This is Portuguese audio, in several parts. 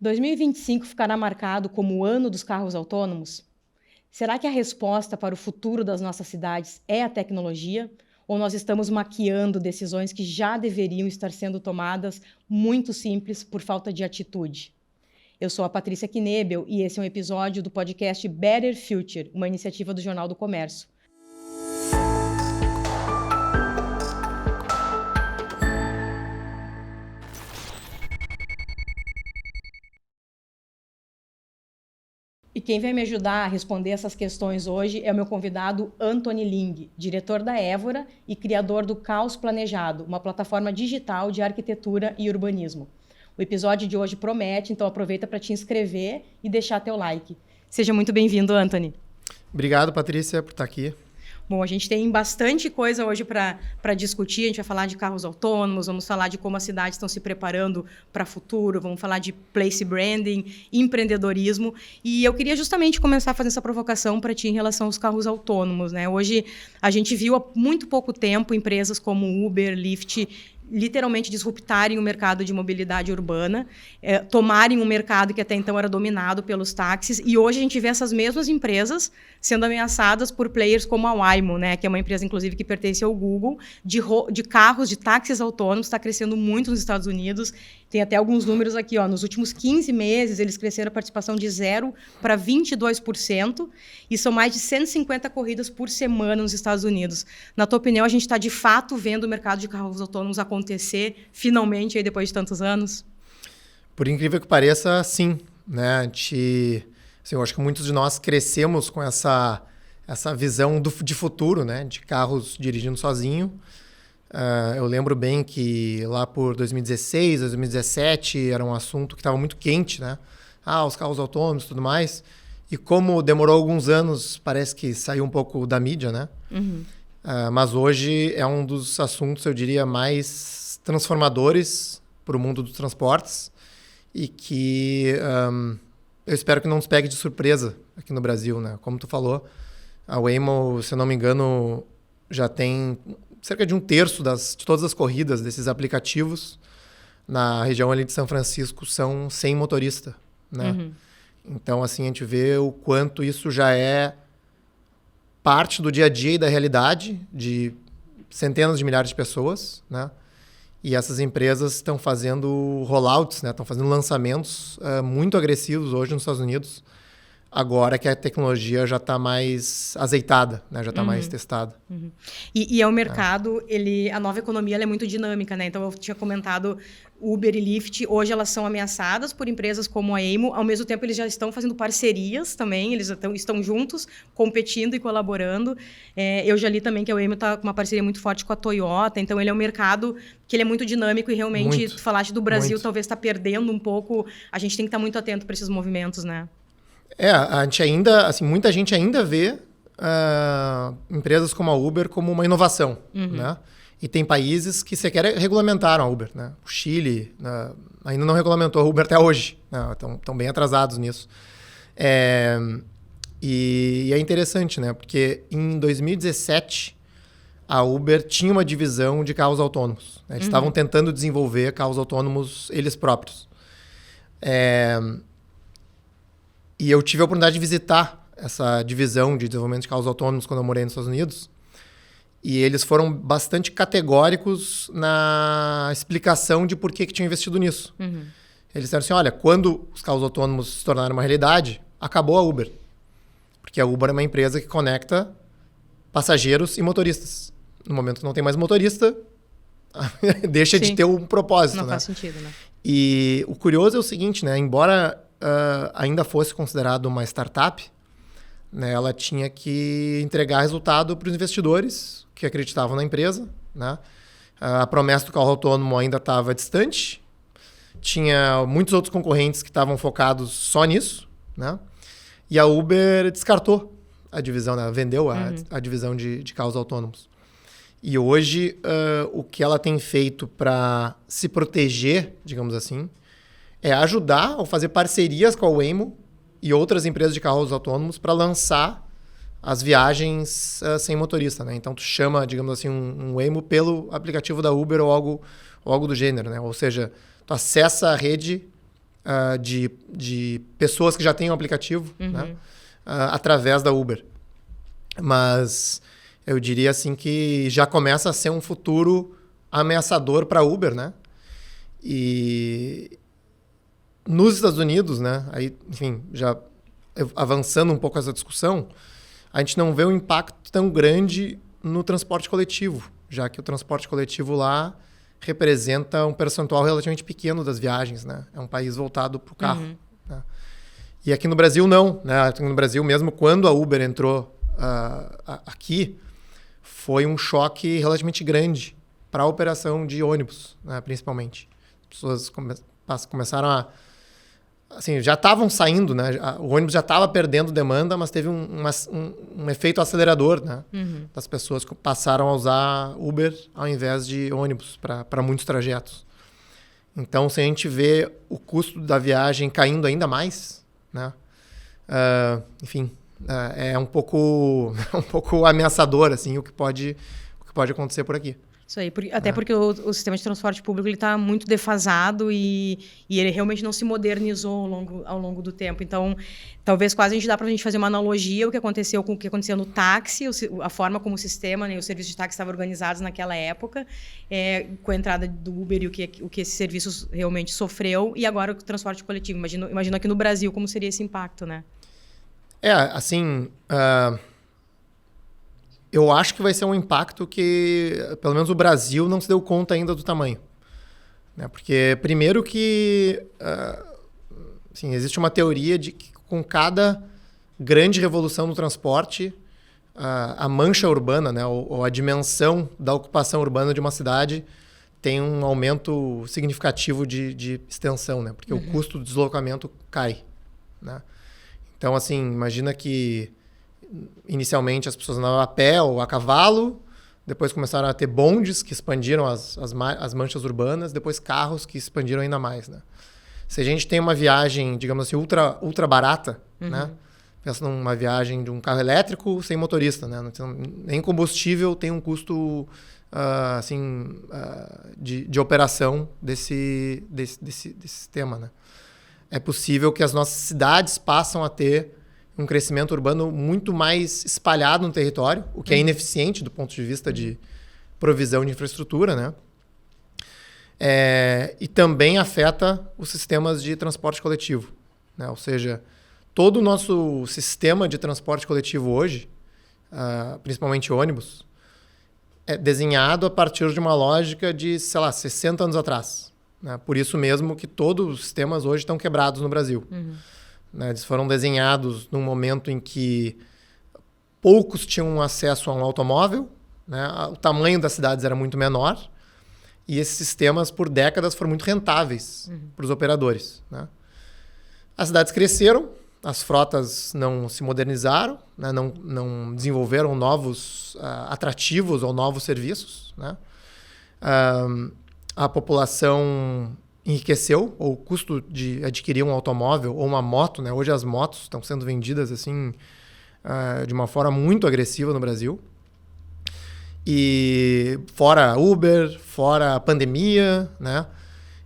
2025 ficará marcado como o ano dos carros autônomos? Será que a resposta para o futuro das nossas cidades é a tecnologia? Ou nós estamos maquiando decisões que já deveriam estar sendo tomadas muito simples por falta de atitude? Eu sou a Patrícia Knebel e esse é um episódio do podcast Better Future, uma iniciativa do Jornal do Comércio. E quem vai me ajudar a responder essas questões hoje é o meu convidado Anthony Ling, diretor da Évora e criador do Caos Planejado, uma plataforma digital de arquitetura e urbanismo. O episódio de hoje promete, então aproveita para te inscrever e deixar teu like. Seja muito bem-vindo, Anthony. Obrigado, Patrícia, por estar aqui. Bom, a gente tem bastante coisa hoje para discutir. A gente vai falar de carros autônomos, vamos falar de como as cidades estão se preparando para o futuro, vamos falar de place branding, empreendedorismo. E eu queria justamente começar a fazer essa provocação para ti em relação aos carros autônomos, né? Hoje a gente viu há muito pouco tempo empresas como Uber, Lyft, literalmente disruptarem o mercado de mobilidade urbana, tomarem um mercado que até então era dominado pelos táxis, e hoje a gente vê essas mesmas empresas sendo ameaçadas por players como a Waymo, né, que é uma empresa, inclusive, que pertence ao Google, de carros, de táxis autônomos, está crescendo muito nos Estados Unidos. Tem até alguns números aqui, ó, nos últimos 15 meses, eles cresceram a participação de 0% para 22%, e são mais de 150 corridas por semana nos Estados Unidos. Na tua opinião, a gente está, de fato, vendo o mercado de carros autônomos acontecer, finalmente, aí, depois de tantos anos? Por incrível que pareça, sim. Né? Eu acho que muitos de nós crescemos com essa visão de futuro, né? De carros dirigindo sozinho. Eu lembro bem que lá por 2016, 2017, era um assunto que estava muito quente, né? Os carros autônomos e tudo mais. E como demorou alguns anos, parece que saiu um pouco da mídia, né? Uhum. Mas hoje é um dos assuntos, eu diria, mais transformadores para o mundo dos transportes e que eu espero que não nos pegue de surpresa aqui no Brasil, né? Como tu falou, a Waymo, se eu não me engano, já tem cerca de 1/3 de todas as corridas desses aplicativos na região ali de São Francisco são sem motorista, né? Uhum. Então, assim, a gente vê o quanto isso já é parte do dia a dia e da realidade de centenas de milhares de pessoas, né? E essas empresas estão fazendo rollouts, né? Estão fazendo lançamentos muito agressivos hoje nos Estados Unidos, agora que a tecnologia já está mais azeitada, né? Já está mais testada. Uhum. E é o mercado, a nova economia ela é muito dinâmica, né? Então, eu tinha comentado Uber e Lyft, hoje elas são ameaçadas por empresas como a Waymo, ao mesmo tempo eles já estão fazendo parcerias também, eles estão juntos, competindo e colaborando. Eu já li também que a Waymo está com uma parceria muito forte com a Toyota, então ele é um mercado que ele é muito dinâmico e realmente, tu falaste do Brasil, muito. Talvez está perdendo um pouco, a gente tem que estar muito atento para esses movimentos, né? A gente ainda, assim, muita gente ainda vê empresas como a Uber como uma inovação, né? E tem países que sequer regulamentaram a Uber, né? O Chile ainda não regulamentou a Uber até hoje, né? Estão bem atrasados nisso. E é interessante, né? Porque em 2017, a Uber tinha uma divisão de carros autônomos, né? Eles estavam tentando desenvolver carros autônomos eles próprios. E eu tive a oportunidade de visitar essa divisão de desenvolvimento de carros autônomos quando eu morei nos Estados Unidos. E eles foram bastante categóricos na explicação de por que tinham investido nisso. Eles disseram assim, olha, quando os carros autônomos se tornaram uma realidade, acabou a Uber. Porque a Uber é uma empresa que conecta passageiros e motoristas. No momento que não tem mais motorista, deixa de ter um propósito. Não né? faz sentido, né? E o curioso é o seguinte, né? Embora ainda fosse considerado uma startup, né, ela tinha que entregar resultado para os investidores que acreditavam na empresa, né? A promessa do carro autônomo ainda estava distante, tinha muitos outros concorrentes que estavam focados só nisso, né? E a Uber descartou a divisão, né? Vendeu a divisão de carros autônomos. E hoje, o que ela tem feito para se proteger, digamos assim, é ajudar ou fazer parcerias com a Waymo e outras empresas de carros autônomos para lançar as viagens sem motorista, né? Então, tu chama, digamos assim, um Waymo pelo aplicativo da Uber ou algo do gênero, né? Ou seja, tu acessa a rede de pessoas que já têm um aplicativo, né? Através da Uber. Mas eu diria assim que já começa a ser um futuro ameaçador para a Uber, né? E nos Estados Unidos, né? Aí, enfim, já avançando um pouco essa discussão, a gente não vê um impacto tão grande no transporte coletivo, já que o transporte coletivo lá representa um percentual relativamente pequeno das viagens, né? É um país voltado para o carro. Né? E aqui no Brasil, não. Né? Aqui no Brasil, mesmo quando a Uber entrou aqui, foi um choque relativamente grande para a operação de ônibus, né? Principalmente. As pessoas começaram a... Assim, já estavam saindo, né? O ônibus já estava perdendo demanda, mas teve um efeito acelerador, né? Das pessoas que passaram a usar Uber ao invés de ônibus para muitos trajetos. Então, se a gente vê o custo da viagem caindo ainda mais, né? Enfim, é um pouco ameaçador assim, o que pode acontecer por aqui. Isso aí, até porque o sistema de transporte público está muito defasado e ele realmente não se modernizou ao longo do tempo. Então, talvez quase dá para a gente fazer uma analogia o que aconteceu com o que acontecia no táxi, a forma como o sistema, né, o serviço de táxi estavam organizados naquela época, com a entrada do Uber e o que esse serviço realmente sofreu, e agora o transporte coletivo. Imagino aqui no Brasil como seria esse impacto, né? Assim... Eu acho que vai ser um impacto que, pelo menos o Brasil, não se deu conta ainda do tamanho. Né? Porque, primeiro que assim, existe uma teoria de que com cada grande revolução no transporte, a mancha urbana, né? ou a dimensão da ocupação urbana de uma cidade tem um aumento significativo de extensão, né? Porque o custo do deslocamento cai. Né? Então, assim, imagina que inicialmente as pessoas andavam a pé ou a cavalo, depois começaram a ter bondes que expandiram as manchas urbanas, depois carros que expandiram ainda mais, né? Se a gente tem uma viagem, digamos assim, ultra barata, né? Pensa numa viagem de um carro elétrico sem motorista, né? Nem combustível tem um custo de operação desse sistema, né? É possível que as nossas cidades passam a ter um crescimento urbano muito mais espalhado no território, o que é ineficiente do ponto de vista de provisão de infraestrutura, né? E também afeta os sistemas de transporte coletivo, né? Ou seja, todo o nosso sistema de transporte coletivo hoje, principalmente ônibus, é desenhado a partir de uma lógica de, 60 anos atrás. Né? Por isso mesmo que todos os sistemas hoje estão quebrados no Brasil. Né? Eles foram desenhados num momento em que poucos tinham acesso a um automóvel, né? O tamanho das cidades era muito menor e esses sistemas, por décadas, foram muito rentáveis para os operadores. Né? As cidades cresceram, as frotas não se modernizaram, né? não desenvolveram novos atrativos ou novos serviços. Né? A população enriqueceu, ou o custo de adquirir um automóvel ou uma moto, né? Hoje as motos estão sendo vendidas assim, de uma forma muito agressiva no Brasil. E fora Uber, fora a pandemia, né?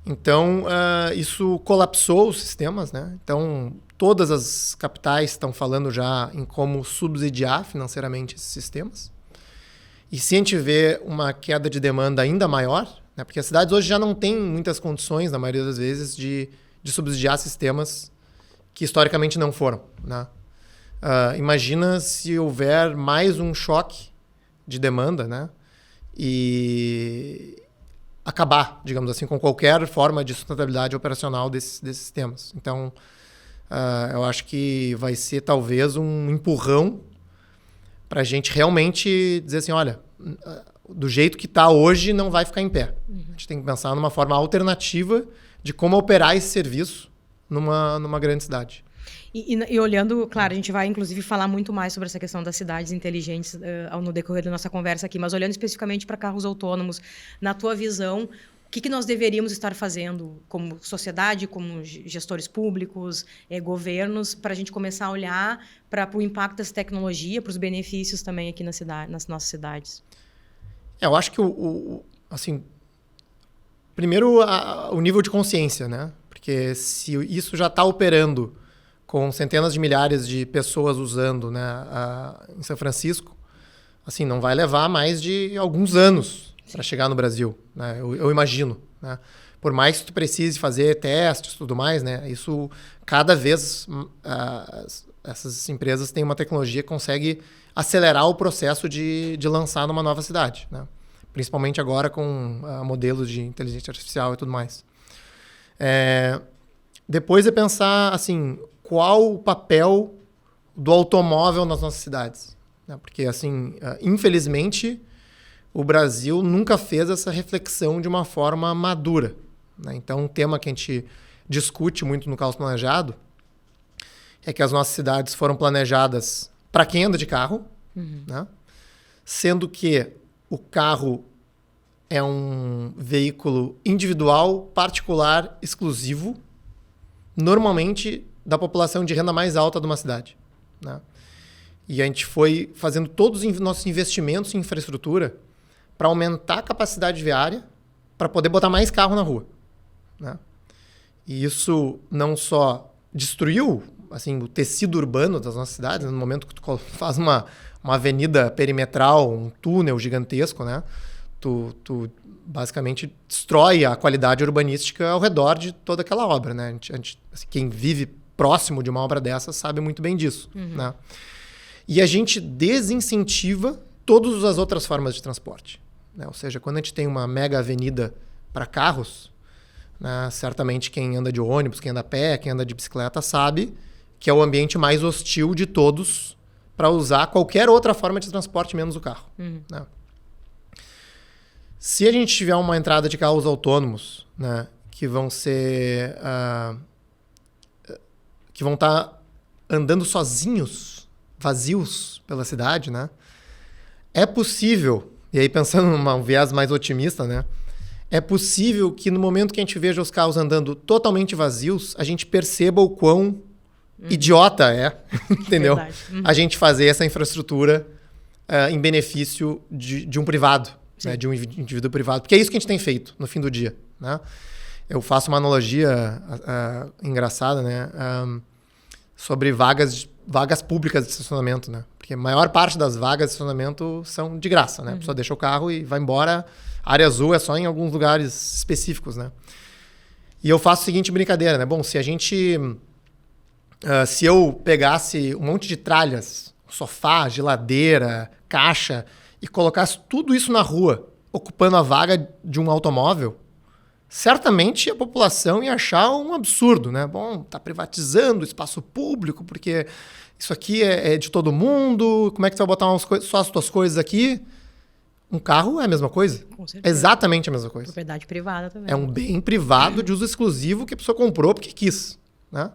Então, isso colapsou os sistemas, né? Então, todas as capitais estão falando já em como subsidiar financeiramente esses sistemas. E se a gente vê uma queda de demanda ainda maior, né? Porque as cidades hoje já não têm muitas condições, na maioria das vezes, de subsidiar sistemas que historicamente não foram. Né? Imagina se houver mais um choque de demanda, né? E acabar, digamos assim, com qualquer forma de sustentabilidade operacional desses sistemas. Então, eu acho que vai ser talvez um empurrão para a gente realmente dizer assim, olha, do jeito que está hoje não vai ficar em pé. A gente tem que pensar numa forma alternativa de como operar esse serviço numa grande cidade. E olhando, claro, a gente vai inclusive falar muito mais sobre essa questão das cidades inteligentes no decorrer da nossa conversa aqui, mas olhando especificamente para carros autônomos, na tua visão, o que nós deveríamos estar fazendo como sociedade, como gestores públicos, governos, para a gente começar a olhar para o impacto dessa tecnologia, para os benefícios também aqui nas nossas cidades? Eu acho que, assim, primeiro, o nível de consciência, né? Porque Porque se isso já está operando com centenas de milhares de pessoas usando, né, em São Francisco, assim, não vai levar mais de alguns anos para chegar no Brasil, né? Eu imagino, né? Por mais que tu precise fazer testes e tudo mais, né? Isso, cada vez, essas empresas têm uma tecnologia que consegue acelerar o processo de lançar numa nova cidade, né? Principalmente agora com modelos de inteligência artificial e tudo mais. Depois é pensar, assim, qual o papel do automóvel nas nossas cidades, né? Porque, assim, infelizmente, o Brasil nunca fez essa reflexão de uma forma madura, né? Então, um tema que a gente discute muito no Caos Planejado é que as nossas cidades foram planejadas para quem anda de carro, né? Sendo que o carro é um veículo individual, particular, exclusivo, normalmente da população de renda mais alta de uma cidade, né? E a gente foi fazendo todos os nossos investimentos em infraestrutura para aumentar a capacidade viária, para poder botar mais carro na rua, né? E isso não só destruiu, assim, o tecido urbano das nossas cidades, no momento que tu faz uma avenida perimetral, um túnel gigantesco, né? Tu basicamente destrói a qualidade urbanística ao redor de toda aquela obra, né? Assim, quem vive próximo de uma obra dessa sabe muito bem disso, né? E a gente desincentiva todas as outras formas de transporte, né? Ou seja, quando a gente tem uma mega avenida para carros, né, certamente quem anda de ônibus, quem anda a pé, quem anda de bicicleta sabe que é o ambiente mais hostil de todos para usar qualquer outra forma de transporte menos o carro, né? Se a gente tiver uma entrada de carros autônomos, né, que vão ser... que vão estar andando sozinhos, vazios pela cidade, né? É possível, e aí pensando num viés mais otimista, né? É possível que no momento que a gente veja os carros andando totalmente vazios, a gente perceba o quão idiota é, entendeu? A gente fazer essa infraestrutura em benefício de um privado, né? De um indivíduo privado. Porque é isso que a gente tem feito no fim do dia, né? Eu faço uma analogia engraçada, né? Sobre vagas públicas de estacionamento, né? Porque a maior parte das vagas de estacionamento são de graça, né? A pessoa deixa o carro e vai embora. A área azul é só em alguns lugares específicos, né? E eu faço a seguinte brincadeira, né? Bom, se eu pegasse um monte de tralhas, sofá, geladeira, caixa, e colocasse tudo isso na rua, ocupando a vaga de um automóvel, certamente a população ia achar um absurdo, né? Bom, tá privatizando o espaço público, porque isso aqui é de todo mundo, como é que tu vai botar só as tuas coisas aqui? Um carro é a mesma coisa? Com certeza. Exatamente a mesma coisa. Propriedade privada também. É um bem privado de uso exclusivo que a pessoa comprou porque quis, né?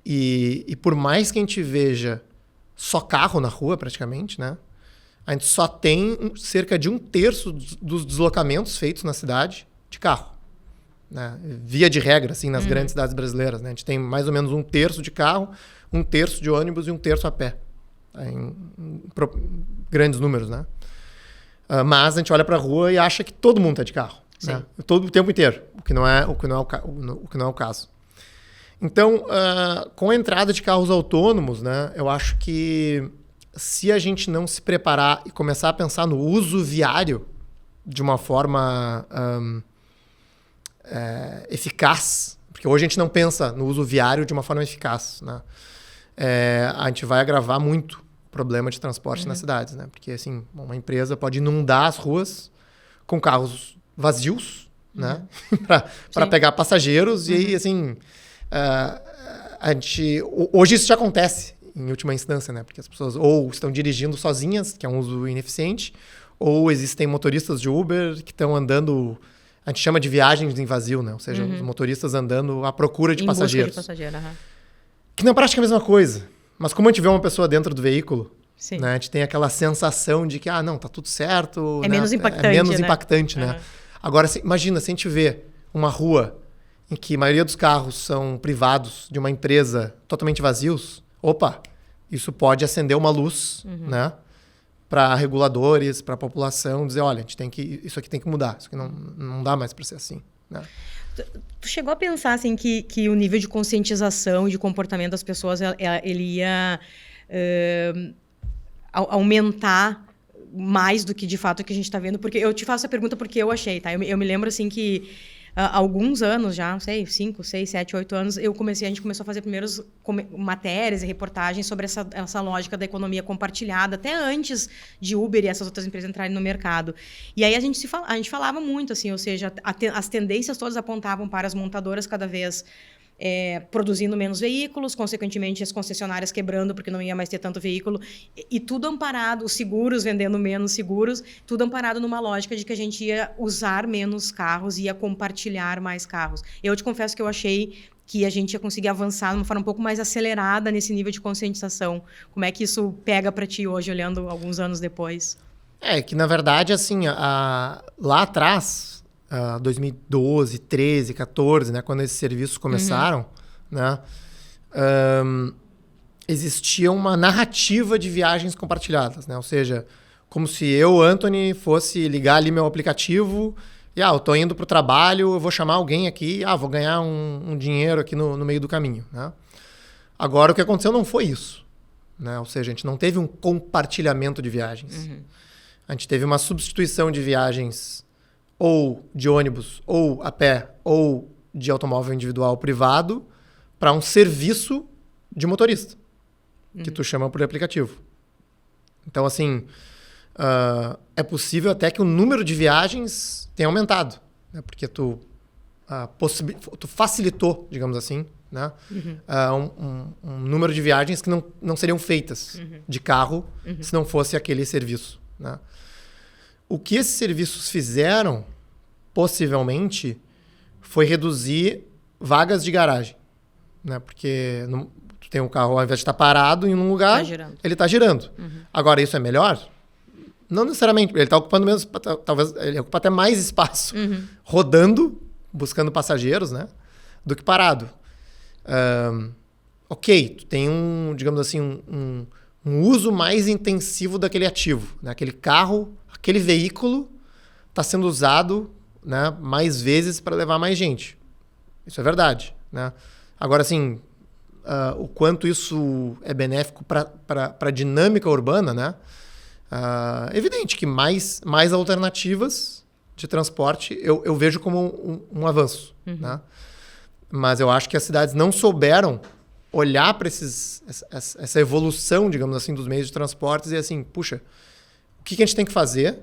E por mais que a gente veja só carro na rua, praticamente, né? A gente só tem cerca de 1/3 dos deslocamentos feitos na cidade de carro, né? Via de regra, assim, nas grandes cidades brasileiras, né? A gente tem mais ou menos 1/3 de carro, 1/3 de ônibus e 1/3 a pé. Em grandes números, né? Mas a gente olha para a rua e acha que todo mundo está de carro, né? Todo o tempo inteiro, o que não é o caso. Então, com a entrada de carros autônomos, né, eu acho que se a gente não se preparar e começar a pensar no uso viário de uma forma eficaz, porque hoje a gente não pensa no uso viário de uma forma eficaz, né? A gente vai agravar muito o problema de transporte nas cidades, né? Porque, assim, uma empresa pode inundar as ruas com carros vazios, né? para pegar passageiros e aí, assim... hoje isso já acontece em última instância, né? Porque as pessoas ou estão dirigindo sozinhas, que é um uso ineficiente, ou existem motoristas de Uber que estão andando... A gente chama de viagens em vazio, né? Ou seja, os motoristas andando à procura de passageiros. Busca de passageiro, Que na prática é a mesma coisa. Mas como a gente vê uma pessoa dentro do veículo, sim, né? A gente tem aquela sensação de que, não, tá tudo certo. É, né? menos impactante, é menos né? impactante, né? Agora, imagina, se a gente vê uma rua em que a maioria dos carros são privados de uma empresa totalmente vazios, isso pode acender uma luz, né? Para reguladores, para a população, dizer, olha, isso aqui tem que mudar, isso aqui não dá mais para ser assim, né? Tu chegou a pensar, assim, que o nível de conscientização e de comportamento das pessoas, ele ia aumentar mais do que, de fato, o que a gente está vendo? Porque eu te faço essa pergunta porque eu achei, tá? Eu me lembro, assim, que há alguns anos já, não sei, 5, 6, 7, 8 anos, a gente começou a fazer primeiras matérias e reportagens sobre essa lógica da economia compartilhada, até antes de Uber e essas outras empresas entrarem no mercado. E aí a gente falava muito, assim, ou seja, as tendências todas apontavam para as montadoras cada vez produzindo menos veículos, consequentemente as concessionárias quebrando porque não ia mais ter tanto veículo, e tudo amparado, os seguros vendendo menos seguros, tudo amparado numa lógica de que a gente ia usar menos carros, ia compartilhar mais carros. Eu te confesso que eu achei que a gente ia conseguir avançar de uma forma um pouco mais acelerada nesse nível de conscientização. Como é que isso pega para ti hoje, olhando alguns anos depois? Que na verdade, assim, lá atrás, 2012, 13, 14, né, quando esses serviços começaram, né, existia uma narrativa de viagens compartilhadas, né? Ou seja, como se eu, Anthony, fosse ligar ali meu aplicativo e, eu tô indo pro trabalho, eu vou chamar alguém aqui, vou ganhar um dinheiro aqui no meio do caminho, né? Agora, o que aconteceu não foi isso, né? Ou seja, a gente não teve um compartilhamento de viagens. A gente teve uma substituição de viagens ou de ônibus, ou a pé, ou de automóvel individual privado, para um serviço de motorista, que tu chama por aplicativo. Então, assim, é possível até que o número de viagens tenha aumentado, né? Porque tu facilitou, digamos assim, né? Um número de viagens que não seriam feitas de carro se não fosse aquele serviço, né? O que esses serviços fizeram, possivelmente, foi reduzir vagas de garagem, né? Porque tu tem um carro, ao invés de estar parado em um lugar, ele está girando. Agora, isso é melhor? Não necessariamente. Ele está ocupando menos, talvez ele ocupa até mais espaço rodando, buscando passageiros, né? Do que parado. Ok, tu tem digamos assim, um uso mais intensivo daquele ativo, né? Aquele carro, aquele veículo está sendo usado, né, mais vezes para levar mais gente. Isso é verdade, né? Agora, assim, o quanto isso é benéfico para a dinâmica urbana, né? É evidente que mais alternativas de transporte eu vejo como um avanço, né? Mas eu acho que as cidades não souberam olhar para essa evolução, digamos assim, dos meios de transporte e dizer assim, puxa, o que a gente tem que fazer,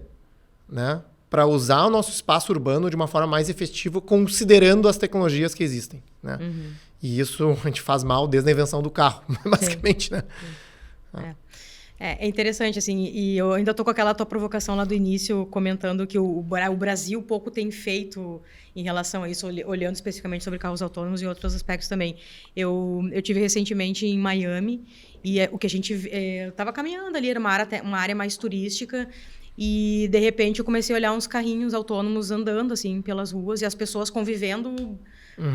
né, para usar o nosso espaço urbano de uma forma mais efetiva, considerando as tecnologias que existem, né? E isso a gente faz mal desde a invenção do carro, basicamente, né? É interessante, assim, e eu ainda tô com aquela tua provocação lá do início, comentando que o Brasil pouco tem feito em relação a isso, olhando especificamente sobre carros autônomos e outros aspectos também. Eu tive recentemente em Miami, e o que a gente... eu tava caminhando ali, era uma área mais turística, e, de repente, eu comecei a olhar uns carrinhos autônomos andando, assim, pelas ruas, e as pessoas convivendo...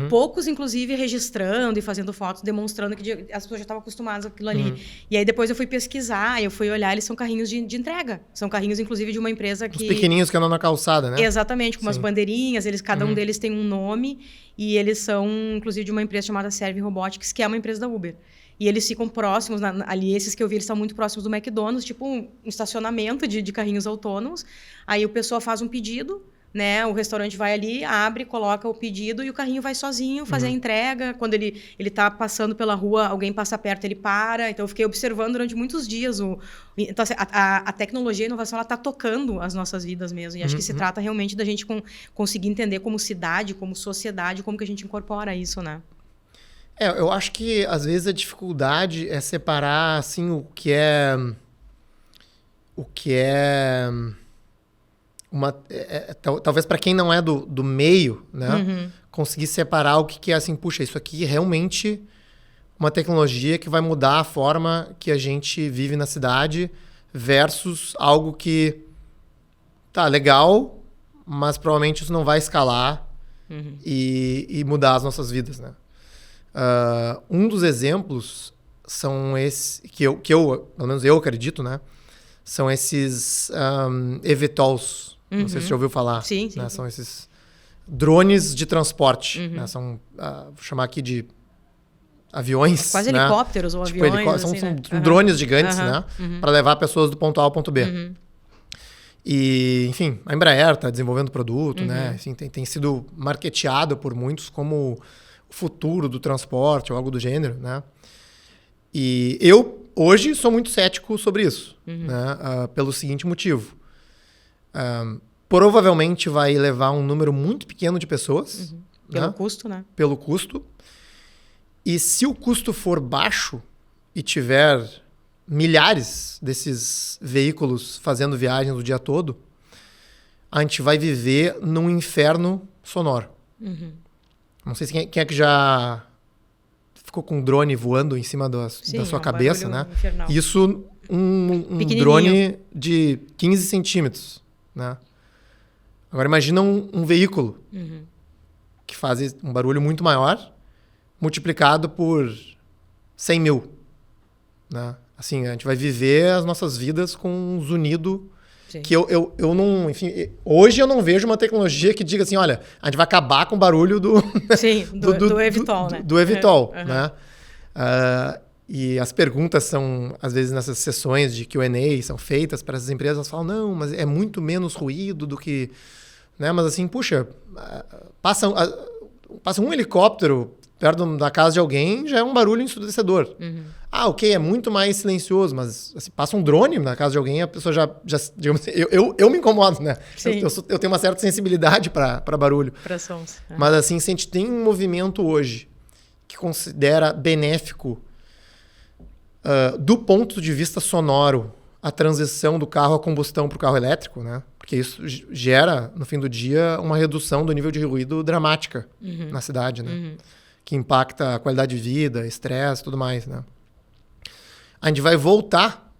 Poucos, inclusive, registrando e fazendo fotos, demonstrando que as pessoas já estavam acostumadas com aquilo ali. E aí, depois eu fui pesquisar, eu fui olhar, eles são carrinhos de entrega. São carrinhos, inclusive, de uma empresa que... Os pequenininhos que andam na calçada, né? Exatamente, com umas bandeirinhas, cada um deles tem um nome, e eles são, inclusive, de uma empresa chamada Serve Robotics, que é uma empresa da Uber. E eles ficam próximos, ali esses que eu vi, eles estão muito próximos do McDonald's, tipo um estacionamento de carrinhos autônomos. Aí o pessoal faz um pedido, né? O restaurante vai ali, abre, coloca o pedido e o carrinho vai sozinho fazer a entrega. Quando ele está passando pela rua, alguém passa perto, ele para. Então, eu fiquei observando durante muitos dias. Então, assim, a tecnologia e a inovação está tocando as nossas vidas mesmo. E acho que se trata realmente da gente conseguir entender como cidade, como sociedade, como que a gente incorpora isso, né? Eu acho que, às vezes, a dificuldade é separar, assim, o que é talvez para quem não é do meio, né? Conseguir separar o que é assim, puxa, isso aqui é realmente uma tecnologia que vai mudar a forma que a gente vive na cidade versus algo que tá legal, mas provavelmente isso não vai escalar e mudar as nossas vidas, né? Um dos exemplos são esses que eu, pelo menos eu acredito, né? São esses eVTOLs. Não sei se você já ouviu falar. Sim, né? sim. São esses drones de transporte. Né? São, vou chamar aqui de aviões. Quase né? helicópteros ou tipo, aviões. São né? drones gigantes, né? Para levar pessoas do ponto A ao ponto B. E, enfim, a Embraer está desenvolvendo produto, né? Assim, tem sido marketeado por muitos como o futuro do transporte ou algo do gênero, né? E eu, hoje, sou muito cético sobre isso, né? Pelo seguinte motivo. Provavelmente vai levar um número muito pequeno de pessoas. Pelo custo, né? Pelo custo. E se o custo for baixo e tiver milhares desses veículos fazendo viagens o dia todo, a gente vai viver num inferno sonoro. Não sei se quem é que já ficou com um drone voando em cima da sua cabeça, né? Infernal. Isso, um drone de 15 centímetros, né? Agora imagina um veículo que faz um barulho muito maior, multiplicado por 100 mil, né? Assim, a gente vai viver as nossas vidas com um zunido. Sim. Que eu não... Enfim, hoje eu não vejo uma tecnologia que diga assim, olha, a gente vai acabar com o barulho do... Sim, do Evitol, né? Do Evitol, né? E as perguntas são, às vezes, nessas sessões de Q&A, são feitas para essas empresas, elas falam, não, mas é muito menos ruído do que... Né? Mas assim, puxa, passa um helicóptero perto da casa de alguém, já é um barulho ensurdecedor. Ok, é muito mais silencioso, mas assim, passa um drone na casa de alguém, a pessoa já digamos assim, eu me incomodo, né? Eu tenho uma certa sensibilidade para barulho. Para sons. Mas assim, se a gente tem um movimento hoje que considera benéfico do ponto de vista sonoro a transição do carro a combustão para o carro elétrico, né? Porque isso gera, no fim do dia, uma redução do nível de ruído dramática na cidade, né? Que impacta a qualidade de vida, estresse e tudo mais, né? A gente vai voltar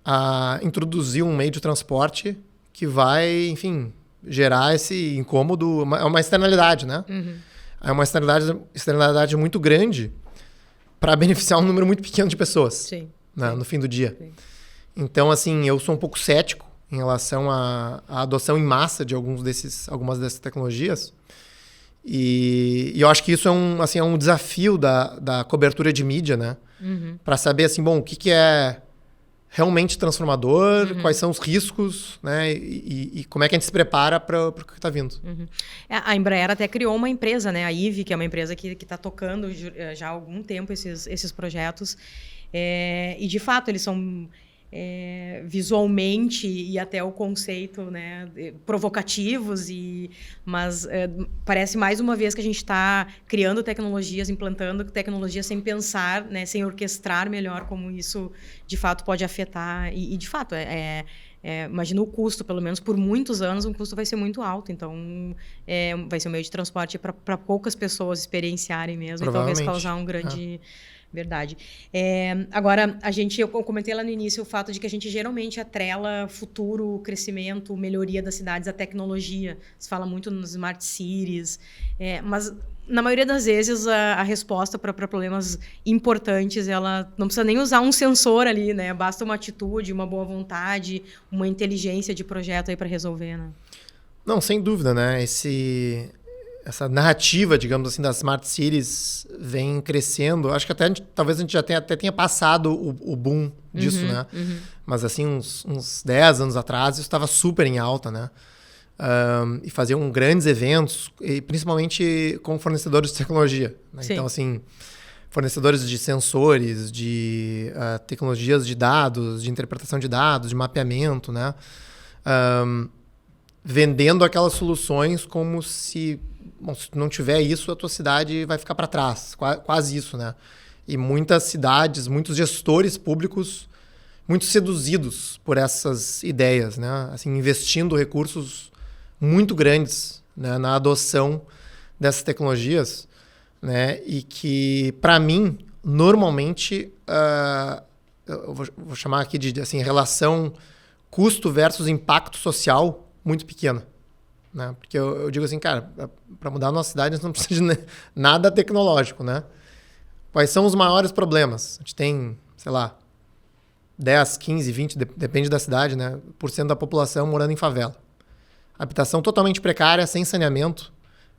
a introduzir um meio de transporte que vai, enfim, gerar esse incômodo, uma externalidade, né? É uma externalidade muito grande para beneficiar um número muito pequeno de pessoas. Sim. Né? Sim. No fim do dia. Sim. Então, assim, eu sou um pouco cético em relação à adoção em massa de algumas dessas tecnologias. E eu acho que isso é um desafio da cobertura de mídia, né? Para saber, assim, bom, o que é realmente transformador, quais são os riscos, né? E como é que a gente se prepara para o que está vindo. A Embraer até criou uma empresa, né? A IVE, que é uma empresa que está tocando já há algum tempo esses projetos. E, de fato, eles são... visualmente e até o conceito, né, provocativos, mas parece mais uma vez que a gente está criando tecnologias, implantando tecnologias sem pensar, né, sem orquestrar melhor como isso de fato pode afetar e de fato imagina o custo, pelo menos por muitos anos o custo vai ser muito alto, então vai ser um meio de transporte para poucas pessoas experienciarem mesmo e talvez causar um grande... Verdade. Agora, eu comentei lá no início o fato de que a gente geralmente atrela futuro, crescimento, melhoria das cidades à tecnologia. Se fala muito nos smart cities, mas na maioria das vezes a resposta para problemas importantes, ela não precisa nem usar um sensor ali, né? Basta uma atitude, uma boa vontade, uma inteligência de projeto aí para resolver, né? Não, sem dúvida, né? Essa narrativa, digamos assim, das smart cities vem crescendo. Acho que talvez a gente já tenha passado o boom disso, né? Mas assim, uns 10 anos atrás, isso estava super em alta, né? E faziam grandes eventos, e principalmente com fornecedores de tecnologia. Né? Então, assim, fornecedores de sensores, de tecnologias de dados, de interpretação de dados, de mapeamento, né? Vendendo aquelas soluções como se... Bom, se não tiver isso, a tua cidade vai ficar para trás. Quase isso, né? E muitas cidades, muitos gestores públicos muito seduzidos por essas ideias, né? Assim, investindo recursos muito grandes, né, na adoção dessas tecnologias, né? E que, para mim, normalmente, eu vou chamar aqui de assim, relação custo versus impacto social muito pequena. Né? Porque eu digo assim, cara, para mudar a nossa cidade, a gente não precisa de nada tecnológico, né? Quais são os maiores problemas? A gente tem, sei lá, 10, 15, 20, depende da cidade, né? % da população morando em favela. Habitação totalmente precária, sem saneamento,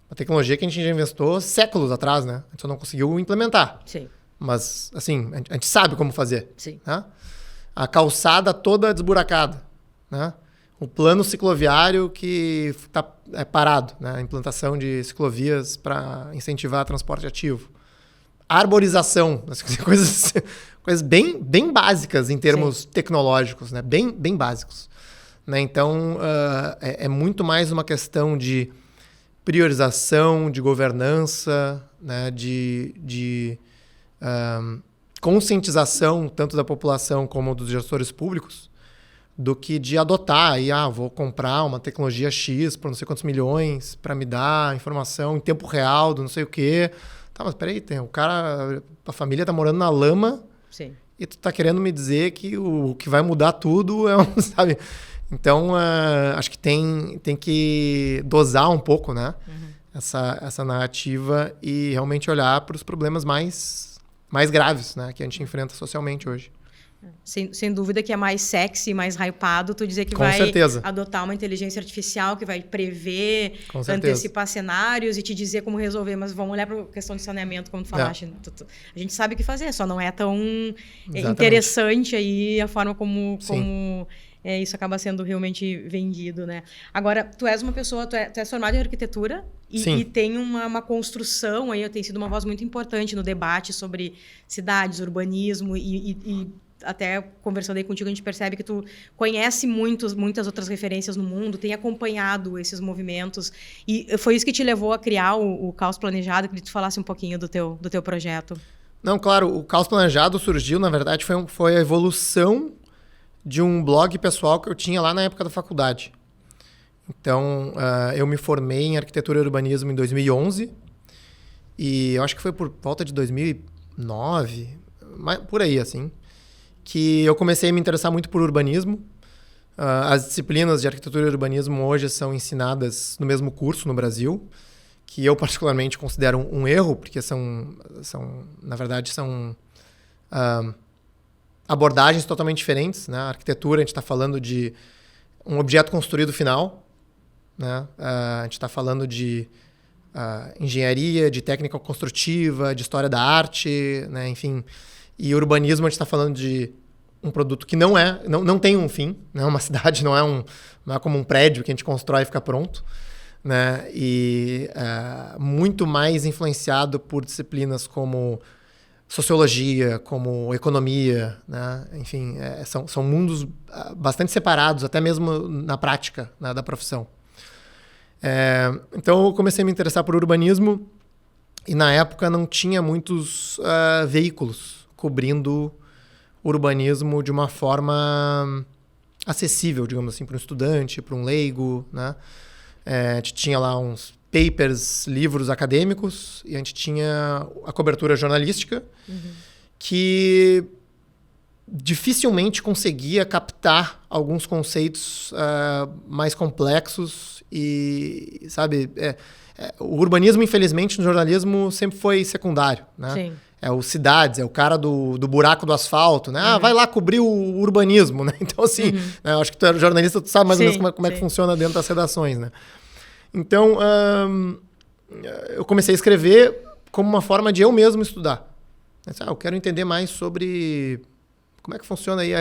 Uma tecnologia que a gente já investou séculos atrás, né? A gente só não conseguiu implementar. Sim. Mas, assim, a gente sabe como fazer. Sim. Né? A calçada toda desburacada, né? O plano cicloviário que está parado, né? A implantação de ciclovias para incentivar transporte ativo. Arborização, coisas bem básicas em termos tecnológicos, né? Bem básicos. Né? Então, é muito mais uma questão de priorização, de governança, né? de conscientização tanto da população como dos gestores públicos, do que de adotar aí, vou comprar uma tecnologia X por não sei quantos milhões para me dar informação em tempo real do não sei o quê. Tá, mas peraí, a família tá morando na lama. Sim. E tu tá querendo me dizer que o que vai mudar tudo sabe? Então, acho que tem que dosar um pouco, né? Essa narrativa e realmente olhar para os problemas mais graves, né? Que a gente enfrenta socialmente hoje. Sem dúvida que é mais sexy, mais hypado tu dizer que Com vai certeza. adotar uma inteligência artificial que vai prever, Com certeza. antecipar cenários e te dizer como resolver. Mas vamos olhar para a questão de saneamento, como tu falaste. A gente sabe o que fazer, só não é tão interessante aí a forma como isso acaba sendo realmente vendido, né? Agora, tu és uma pessoa, tu és formado em arquitetura e tem uma construção aí, tem sido uma voz muito importante no debate sobre cidades, urbanismo e até conversando aí contigo, a gente percebe que tu conhece muitas outras referências no mundo, tem acompanhado esses movimentos. E foi isso que te levou a criar o Caos Planejado? Queria que tu falasse um pouquinho do teu projeto. Não, claro, o Caos Planejado surgiu, na verdade, foi a evolução de um blog pessoal que eu tinha lá na época da faculdade. Então, eu me formei em arquitetura e urbanismo em 2011 e eu acho que foi por volta de 2009, por aí, assim, que eu comecei a me interessar muito por urbanismo. As disciplinas de arquitetura e urbanismo hoje são ensinadas no mesmo curso no Brasil, que eu particularmente considero um erro, porque na verdade, são abordagens totalmente diferentes. Né? A arquitetura, a gente está falando de um objeto construído final, né? A gente está falando de engenharia, de técnica construtiva, de história da arte, né? Enfim. E urbanismo, a gente está falando de um produto que não tem um fim, né? Uma cidade não é como um prédio que a gente constrói e fica pronto, né? E muito mais influenciado por disciplinas como sociologia, como economia, né? Enfim, são mundos bastante separados, até mesmo na prática, né, da profissão. Então eu comecei a me interessar por urbanismo e na época não tinha muitos veículos cobrindo urbanismo de uma forma acessível, digamos assim, para um estudante, para um leigo, né? A gente tinha lá uns papers, livros acadêmicos, e a gente tinha a cobertura jornalística, que dificilmente conseguia captar alguns conceitos mais complexos e, sabe, o urbanismo, infelizmente, no jornalismo sempre foi secundário, né? Sim. É o cidades, é o cara do buraco do asfalto, né? Vai lá cobrir o urbanismo, né? Então, assim, né? Eu acho que tu é jornalista, tu sabe mais ou menos como é que funciona dentro das redações, né? Então, eu comecei a escrever como uma forma de eu mesmo estudar. Eu quero entender mais sobre como é que funciona aí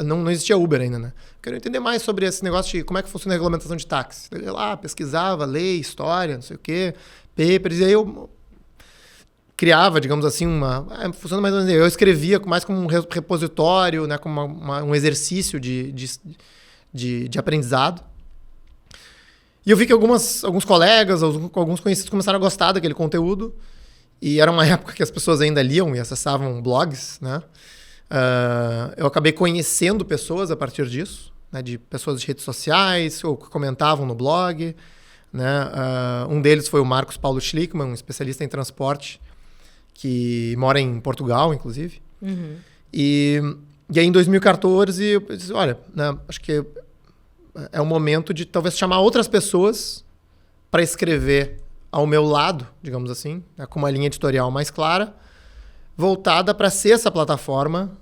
não existia Uber ainda, né? Quero entender mais sobre esse negócio de como é que funciona a regulamentação de táxi. Eu ia lá, pesquisava, lei, história, não sei o quê, papers, e aí eu criava, digamos assim, funciona mais ou menos. Eu escrevia mais como um repositório, né, como um exercício de aprendizado. E eu vi que alguns colegas, alguns conhecidos começaram a gostar daquele conteúdo. E era uma época que as pessoas ainda liam e acessavam blogs, né? Eu acabei conhecendo pessoas a partir disso, né, de pessoas de redes sociais ou que comentavam no blog, né? Um deles foi o Marcos Paulo Schlickmann, um especialista em transporte, que mora em Portugal, inclusive. E aí, em 2014, eu disse, olha, né, acho que é o momento de talvez chamar outras pessoas para escrever ao meu lado, digamos assim, né, com uma linha editorial mais clara, voltada para ser essa plataforma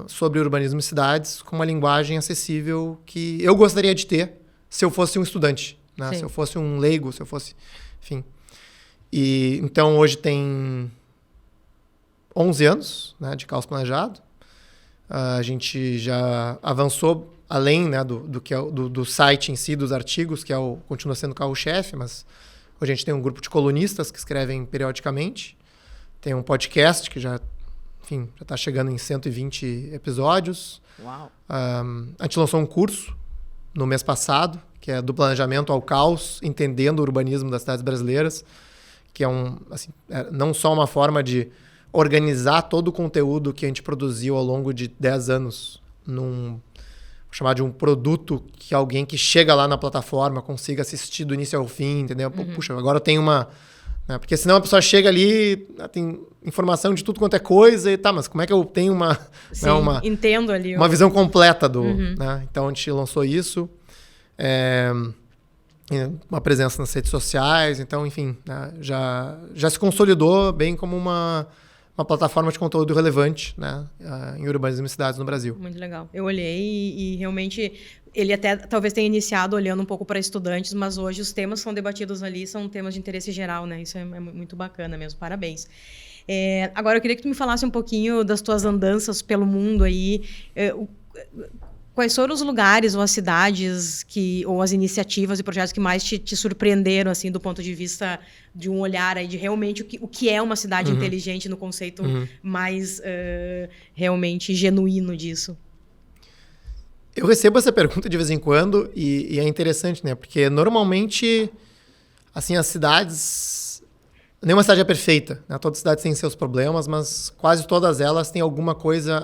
sobre urbanismo e cidades, com uma linguagem acessível que eu gostaria de ter se eu fosse um estudante, né? Se eu fosse um leigo, se eu fosse enfim. E então hoje tem 11 anos, né, de Caos Planejado. A gente já avançou além, né, do site em si, dos artigos, que continua sendo o carro-chefe, mas hoje a gente tem um grupo de colunistas que escrevem periodicamente. Tem um podcast que já está chegando em 120 episódios. Uau. A gente lançou um curso no mês passado, que é do planejamento ao caos, entendendo o urbanismo das cidades brasileiras, que é não só uma forma de organizar todo o conteúdo que a gente produziu ao longo de 10 anos vou chamar de um produto que alguém que chega lá na plataforma consiga assistir do início ao fim, entendeu? Puxa, agora eu tenho uma... Né? Porque senão a pessoa chega ali, tem informação de tudo quanto é coisa, e tá, mas como é que eu tenho uma... Sim, né, entendo ali. Uma visão completa do... Né? Então a gente lançou isso. Uma presença nas redes sociais, então, enfim, né, já se consolidou bem como uma plataforma de conteúdo relevante, né, em urbanismo e cidades no Brasil. Muito legal. Eu olhei e realmente ele até talvez tenha iniciado olhando um pouco para estudantes, mas hoje os temas que são debatidos ali são temas de interesse geral, né? Isso é muito bacana mesmo. Parabéns. Agora eu queria que tu me falasse um pouquinho das tuas andanças pelo mundo aí. Quais foram os lugares ou as cidades ou as iniciativas e projetos que mais te surpreenderam, assim, do ponto de vista de um olhar aí de realmente o que é uma cidade inteligente no conceito mais realmente genuíno disso? Eu recebo essa pergunta de vez em quando e é interessante, né? Porque normalmente, assim, as cidades... Nenhuma cidade é perfeita, né? Todas as cidades têm seus problemas, mas quase todas elas têm alguma coisa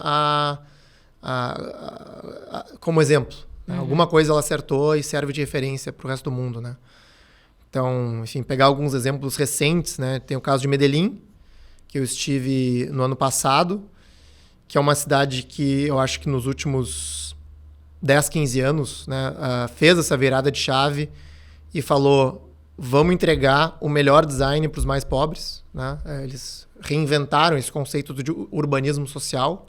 como exemplo. Né? Alguma coisa ela acertou e serve de referência para o resto do mundo, né? Então, enfim, pegar alguns exemplos recentes, né? Tem o caso de Medellín, que eu estive no ano passado, que é uma cidade que eu acho que nos últimos 10, 15 anos, né, fez essa virada de chave e falou, vamos entregar o melhor design para os mais pobres. Né? Eles reinventaram esse conceito de urbanismo social.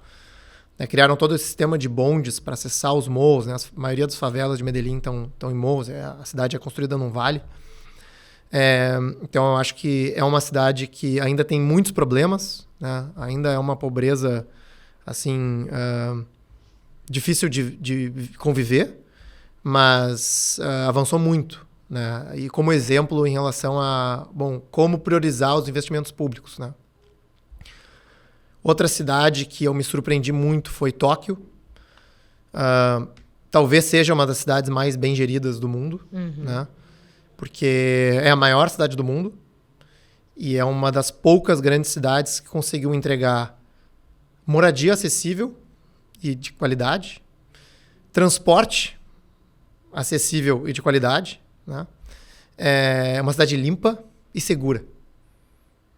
Né, criaram todo esse sistema de bondes para acessar os morros. Né? A maioria das favelas de Medellín estão em morros. A cidade é construída num vale. Então, eu acho que é uma cidade que ainda tem muitos problemas. Né? Ainda é uma pobreza assim, difícil de conviver, mas avançou muito. Né? E como exemplo em relação a como priorizar os investimentos públicos. Né? Outra cidade que eu me surpreendi muito foi Tóquio. Talvez seja uma das cidades mais bem geridas do mundo, né? Porque é a maior cidade do mundo e é uma das poucas grandes cidades que conseguiu entregar moradia acessível e de qualidade, transporte acessível e de qualidade, né? É uma cidade limpa e segura.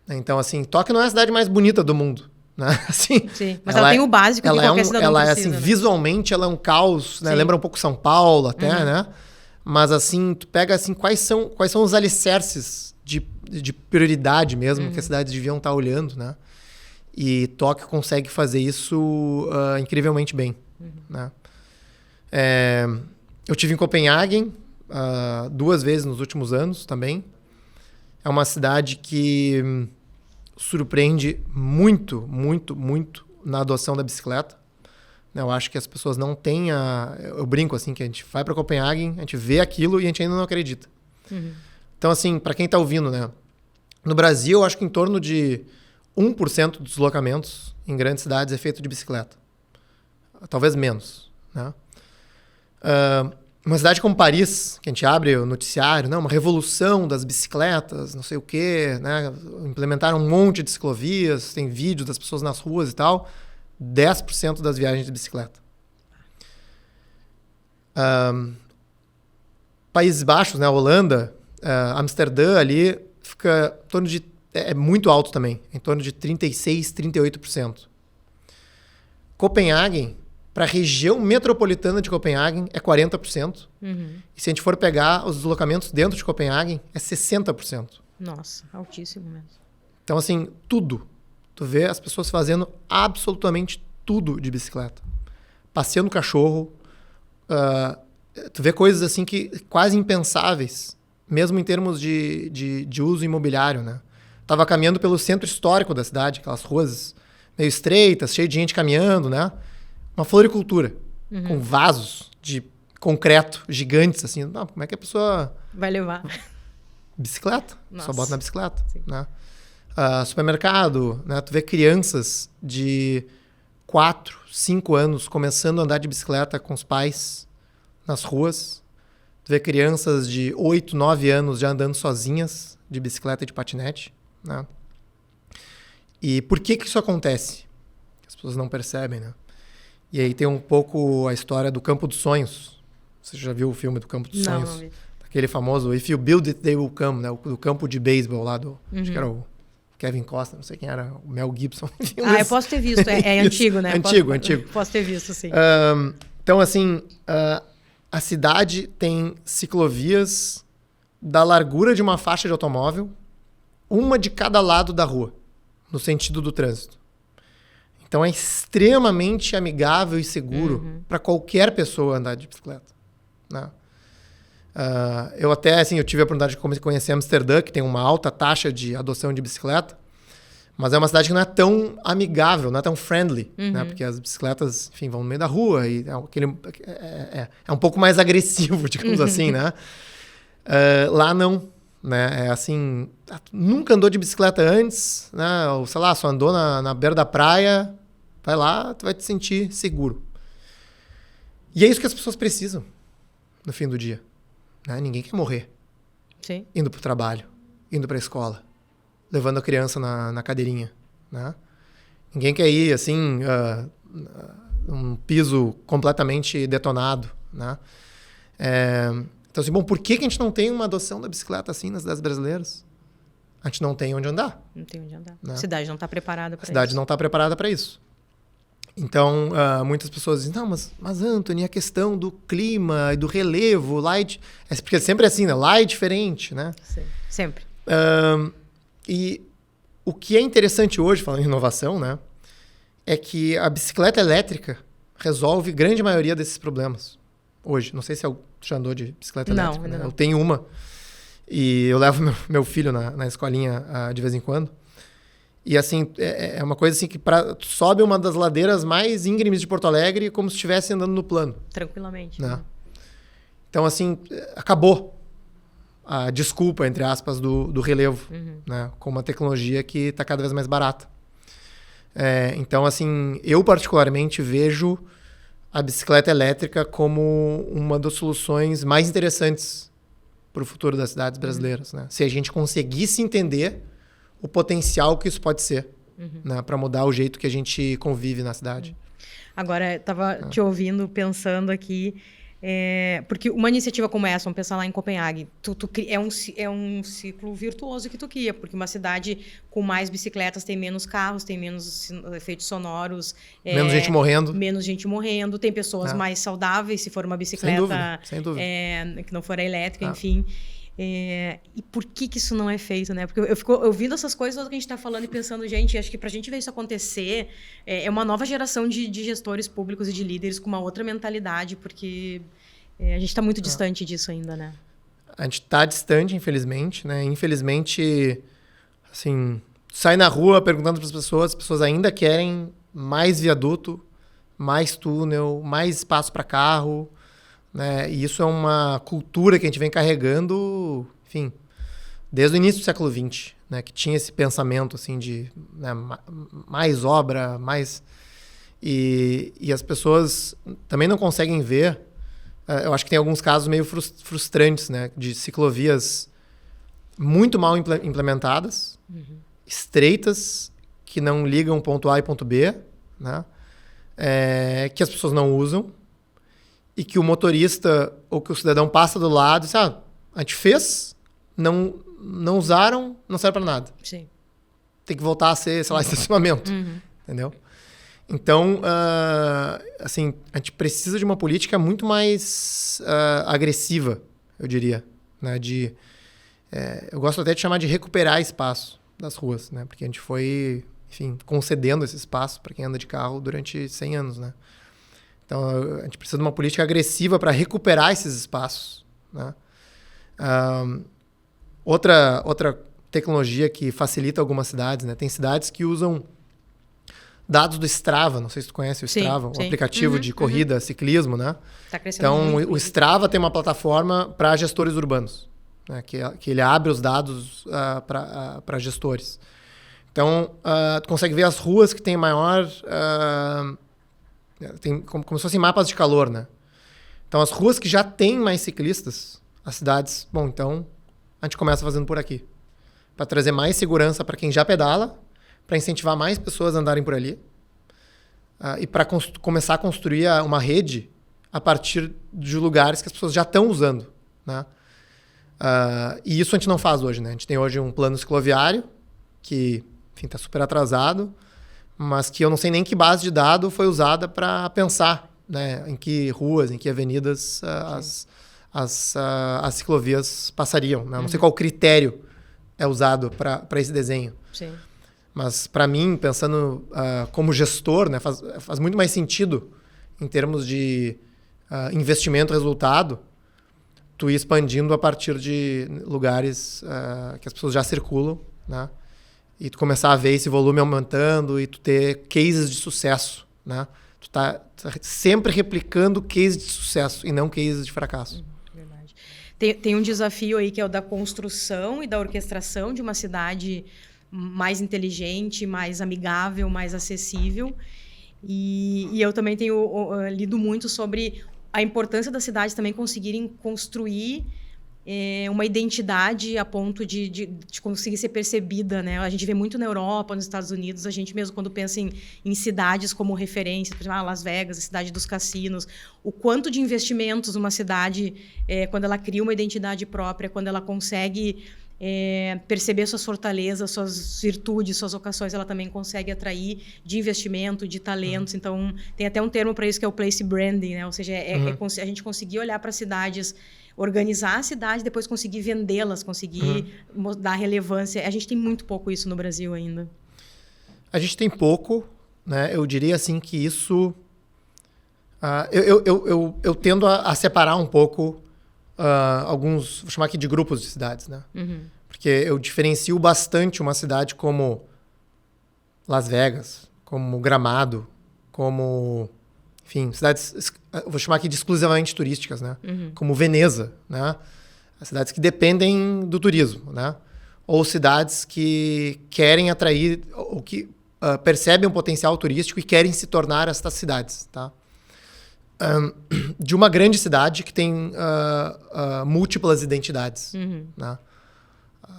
Então, assim, Tóquio não é a cidade mais bonita do mundo. Né? Assim, sim, mas ela tem o básico que qualquer cidadão precisa. Assim, né? Visualmente, ela é um caos, né? Lembra um pouco São Paulo até, né? Mas, assim, tu pega, assim, quais são os alicerces de prioridade mesmo que as cidades deviam estar olhando, né? E Tóquio consegue fazer isso incrivelmente bem, né? Eu estive em Copenhague 2 vezes nos últimos anos também. É uma cidade que surpreende muito, muito, muito na adoção da bicicleta. Eu acho que as pessoas não têm Eu brinco assim, que a gente vai para Copenhague, a gente vê aquilo e a gente ainda não acredita. Então, assim, para quem está ouvindo, né? No Brasil, eu acho que em torno de 1% dos deslocamentos em grandes cidades é feito de bicicleta. Talvez menos, né? Uma cidade como Paris, que a gente abre o noticiário, né? Uma revolução das bicicletas, não sei o quê, né? Implementaram um monte de ciclovias, tem vídeos das pessoas nas ruas e tal. 10% das viagens de bicicleta. Países Baixos, né? Holanda, Amsterdã ali, fica em torno de... É muito alto também, em torno de 36%, 38%. Copenhague, para a região metropolitana de Copenhague, é 40%. E se a gente for pegar os deslocamentos dentro de Copenhague, é 60%. Nossa, altíssimo mesmo. Então, assim, tudo. Tu vê as pessoas fazendo absolutamente tudo de bicicleta. Passeando o cachorro. Tu vê coisas assim que quase impensáveis mesmo em termos de uso imobiliário, né? Tava caminhando pelo centro histórico da cidade, aquelas ruas meio estreitas, cheio de gente caminhando, né? Uma floricultura, com vasos de concreto gigantes, assim. Não, como é que a pessoa... Vai levar. Bicicleta. Nossa. Só bota na bicicleta, Sim. né? Supermercado, né? Tu vê crianças de 4, 5 anos começando a andar de bicicleta com os pais nas ruas. Tu vê crianças de 8, 9 anos já andando sozinhas de bicicleta e de patinete, né? E por que isso acontece? As pessoas não percebem, né? E aí tem um pouco a história do Campo dos Sonhos. Você já viu o filme do Campo dos Sonhos? Não vi. Aquele famoso If You Build It, They Will Come, né? Do campo de beisebol lá do... Acho que era o Kevin Costner, não sei quem era, o Mel Gibson. Eu posso ter visto. É antigo, né? Antigo. Posso ter visto, sim. Então, assim, a cidade tem ciclovias da largura de uma faixa de automóvel, uma de cada lado da rua, no sentido do trânsito. Então, é extremamente amigável e seguro para qualquer pessoa andar de bicicleta, né? Eu até, assim, eu tive a oportunidade de conhecer Amsterdã, que tem uma alta taxa de adoção de bicicleta, mas é uma cidade que não é tão amigável, não é tão friendly, né? Porque as bicicletas, enfim, vão no meio da rua e é um pouco mais agressivo, digamos assim, né? Lá não, né? É assim, nunca andou de bicicleta antes, né? Ou, sei lá, só andou na beira da praia, vai lá, tu vai te sentir seguro. E é isso que as pessoas precisam no fim do dia. Né? Ninguém quer morrer. Sim. Indo pro trabalho, indo pra escola, levando a criança na cadeirinha, né? Ninguém quer ir, assim, um piso completamente detonado, né? Então, assim, bom, por que a gente não tem uma adoção da bicicleta assim nas cidades brasileiras? A gente não tem onde andar. Não tem onde andar. Né? A cidade não está preparada para isso. A cidade não está preparada para isso. Então, muitas pessoas dizem, não, mas Anthony, a questão do clima e do relevo, lá porque é sempre assim, né? Lá é diferente, né? Sim, sempre. E o que é interessante hoje, falando em inovação, né? É que a bicicleta elétrica resolve grande maioria desses problemas. Hoje, não sei se tu já andou de bicicleta elétrica. Ainda né? não. Eu tenho uma e eu levo meu filho na escolinha de vez em quando. E assim, é uma coisa assim que tu sobe uma das ladeiras mais íngremes de Porto Alegre como se estivesse andando no plano. Tranquilamente. Né? Então, assim, acabou a desculpa, entre aspas, do relevo, né? Com uma tecnologia que está cada vez mais barata. Então, assim, eu particularmente vejo a bicicleta elétrica como uma das soluções mais interessantes para o futuro das cidades brasileiras. Né? Se a gente conseguisse entender o potencial que isso pode ser, né, para mudar o jeito que a gente convive na cidade. Agora, estava te ouvindo, pensando aqui, porque uma iniciativa como essa, vamos pensar lá em Copenhague, é um ciclo virtuoso que tu cria, porque uma cidade com mais bicicletas tem menos carros, tem menos efeitos sonoros. Menos gente morrendo. Menos gente morrendo, tem pessoas mais saudáveis, se for uma bicicleta sem dúvida. Que não for elétrica, enfim. E por que isso não é feito, né? Porque eu fico ouvindo essas coisas que a gente está falando e pensando, gente, acho que para a gente ver isso acontecer, é uma nova geração de gestores públicos e de líderes com uma outra mentalidade, porque a gente está muito distante disso ainda, né? A gente está distante, infelizmente, né? Infelizmente, assim, sai na rua perguntando para as pessoas ainda querem mais viaduto, mais túnel, mais espaço para carro, né? E isso é uma cultura que a gente vem carregando, enfim, desde o início do século XX, né? Que tinha esse pensamento assim de, né, mais obra, mais... E as pessoas também não conseguem ver. Eu acho que tem alguns casos meio frustrantes, né? De ciclovias muito mal implementadas, estreitas, que não ligam ponto A e ponto B, né? Que as pessoas não usam. E que o motorista ou que o cidadão passa do lado e diz, a gente fez, não usaram, não serve para nada. Sim. Tem que voltar a ser, sei lá, estacionamento. Entendeu? Então, assim, a gente precisa de uma política muito mais agressiva, eu diria. Né? Eu gosto até de chamar de recuperar espaço das ruas, né? Porque a gente foi, enfim, concedendo esse espaço para quem anda de carro durante 100 anos, né? Então, a gente precisa de uma política agressiva para recuperar esses espaços, né? Outra tecnologia que facilita algumas cidades, né? Tem cidades que usam dados do Strava, não sei se tu conhece o Strava, um aplicativo de corrida, ciclismo, né? Tá crescendo Então, muito. o Strava tem uma plataforma para gestores urbanos, né? Que ele abre os dados para gestores. Então, tu consegue ver as ruas que têm maior... tem como se fossem mapas de calor, né? Então, as ruas que já têm mais ciclistas, as cidades... Bom, então, a gente começa fazendo por aqui. Para trazer mais segurança para quem já pedala, para incentivar mais pessoas a andarem por ali e para começar a construir uma rede a partir de lugares que as pessoas já estão usando, né? E isso a gente não faz hoje, né? A gente tem hoje um plano cicloviário que, enfim, está super atrasado, mas que eu não sei nem que base de dados foi usada para pensar, né, em que ruas, em que avenidas as ciclovias passariam, né? Não sei qual critério é usado para esse desenho. Sim. Mas, para mim, pensando como gestor, né, faz muito mais sentido, em termos de investimento-resultado, tu ir expandindo a partir de lugares que as pessoas já circulam, né? E tu começar a ver esse volume aumentando e tu ter cases de sucesso, né? Tu tá sempre replicando cases de sucesso e não cases de fracasso. Verdade. Tem um desafio aí que é o da construção e da orquestração de uma cidade mais inteligente, mais amigável, mais acessível. E eu também tenho lido muito sobre a importância das cidades também conseguirem construir uma identidade a ponto de conseguir ser percebida, né? A gente vê muito na Europa, nos Estados Unidos, a gente mesmo quando pensa em cidades como referência, por exemplo, Las Vegas, a cidade dos cassinos, o quanto de investimentos uma cidade, quando ela cria uma identidade própria, quando ela consegue perceber suas fortalezas, suas virtudes, suas vocações, ela também consegue atrair de investimento, de talentos. Então, tem até um termo para isso que é o place branding, né? Ou seja, a gente conseguir olhar para cidades, organizar a cidade, depois conseguir vendê-las, conseguir dar relevância. A gente tem muito pouco isso no Brasil ainda. A gente tem pouco, né? Eu diria assim que isso... eu tendo a separar um pouco alguns, vou chamar aqui de grupos de cidades, né? Porque eu diferencio bastante uma cidade como Las Vegas, como Gramado, como... Enfim, cidades, vou chamar aqui de exclusivamente turísticas, né? Como Veneza, né? As cidades que dependem do turismo, né? Ou cidades que querem atrair, ou que percebem um potencial turístico e querem se tornar estas cidades, tá? De uma grande cidade que tem múltiplas identidades, né?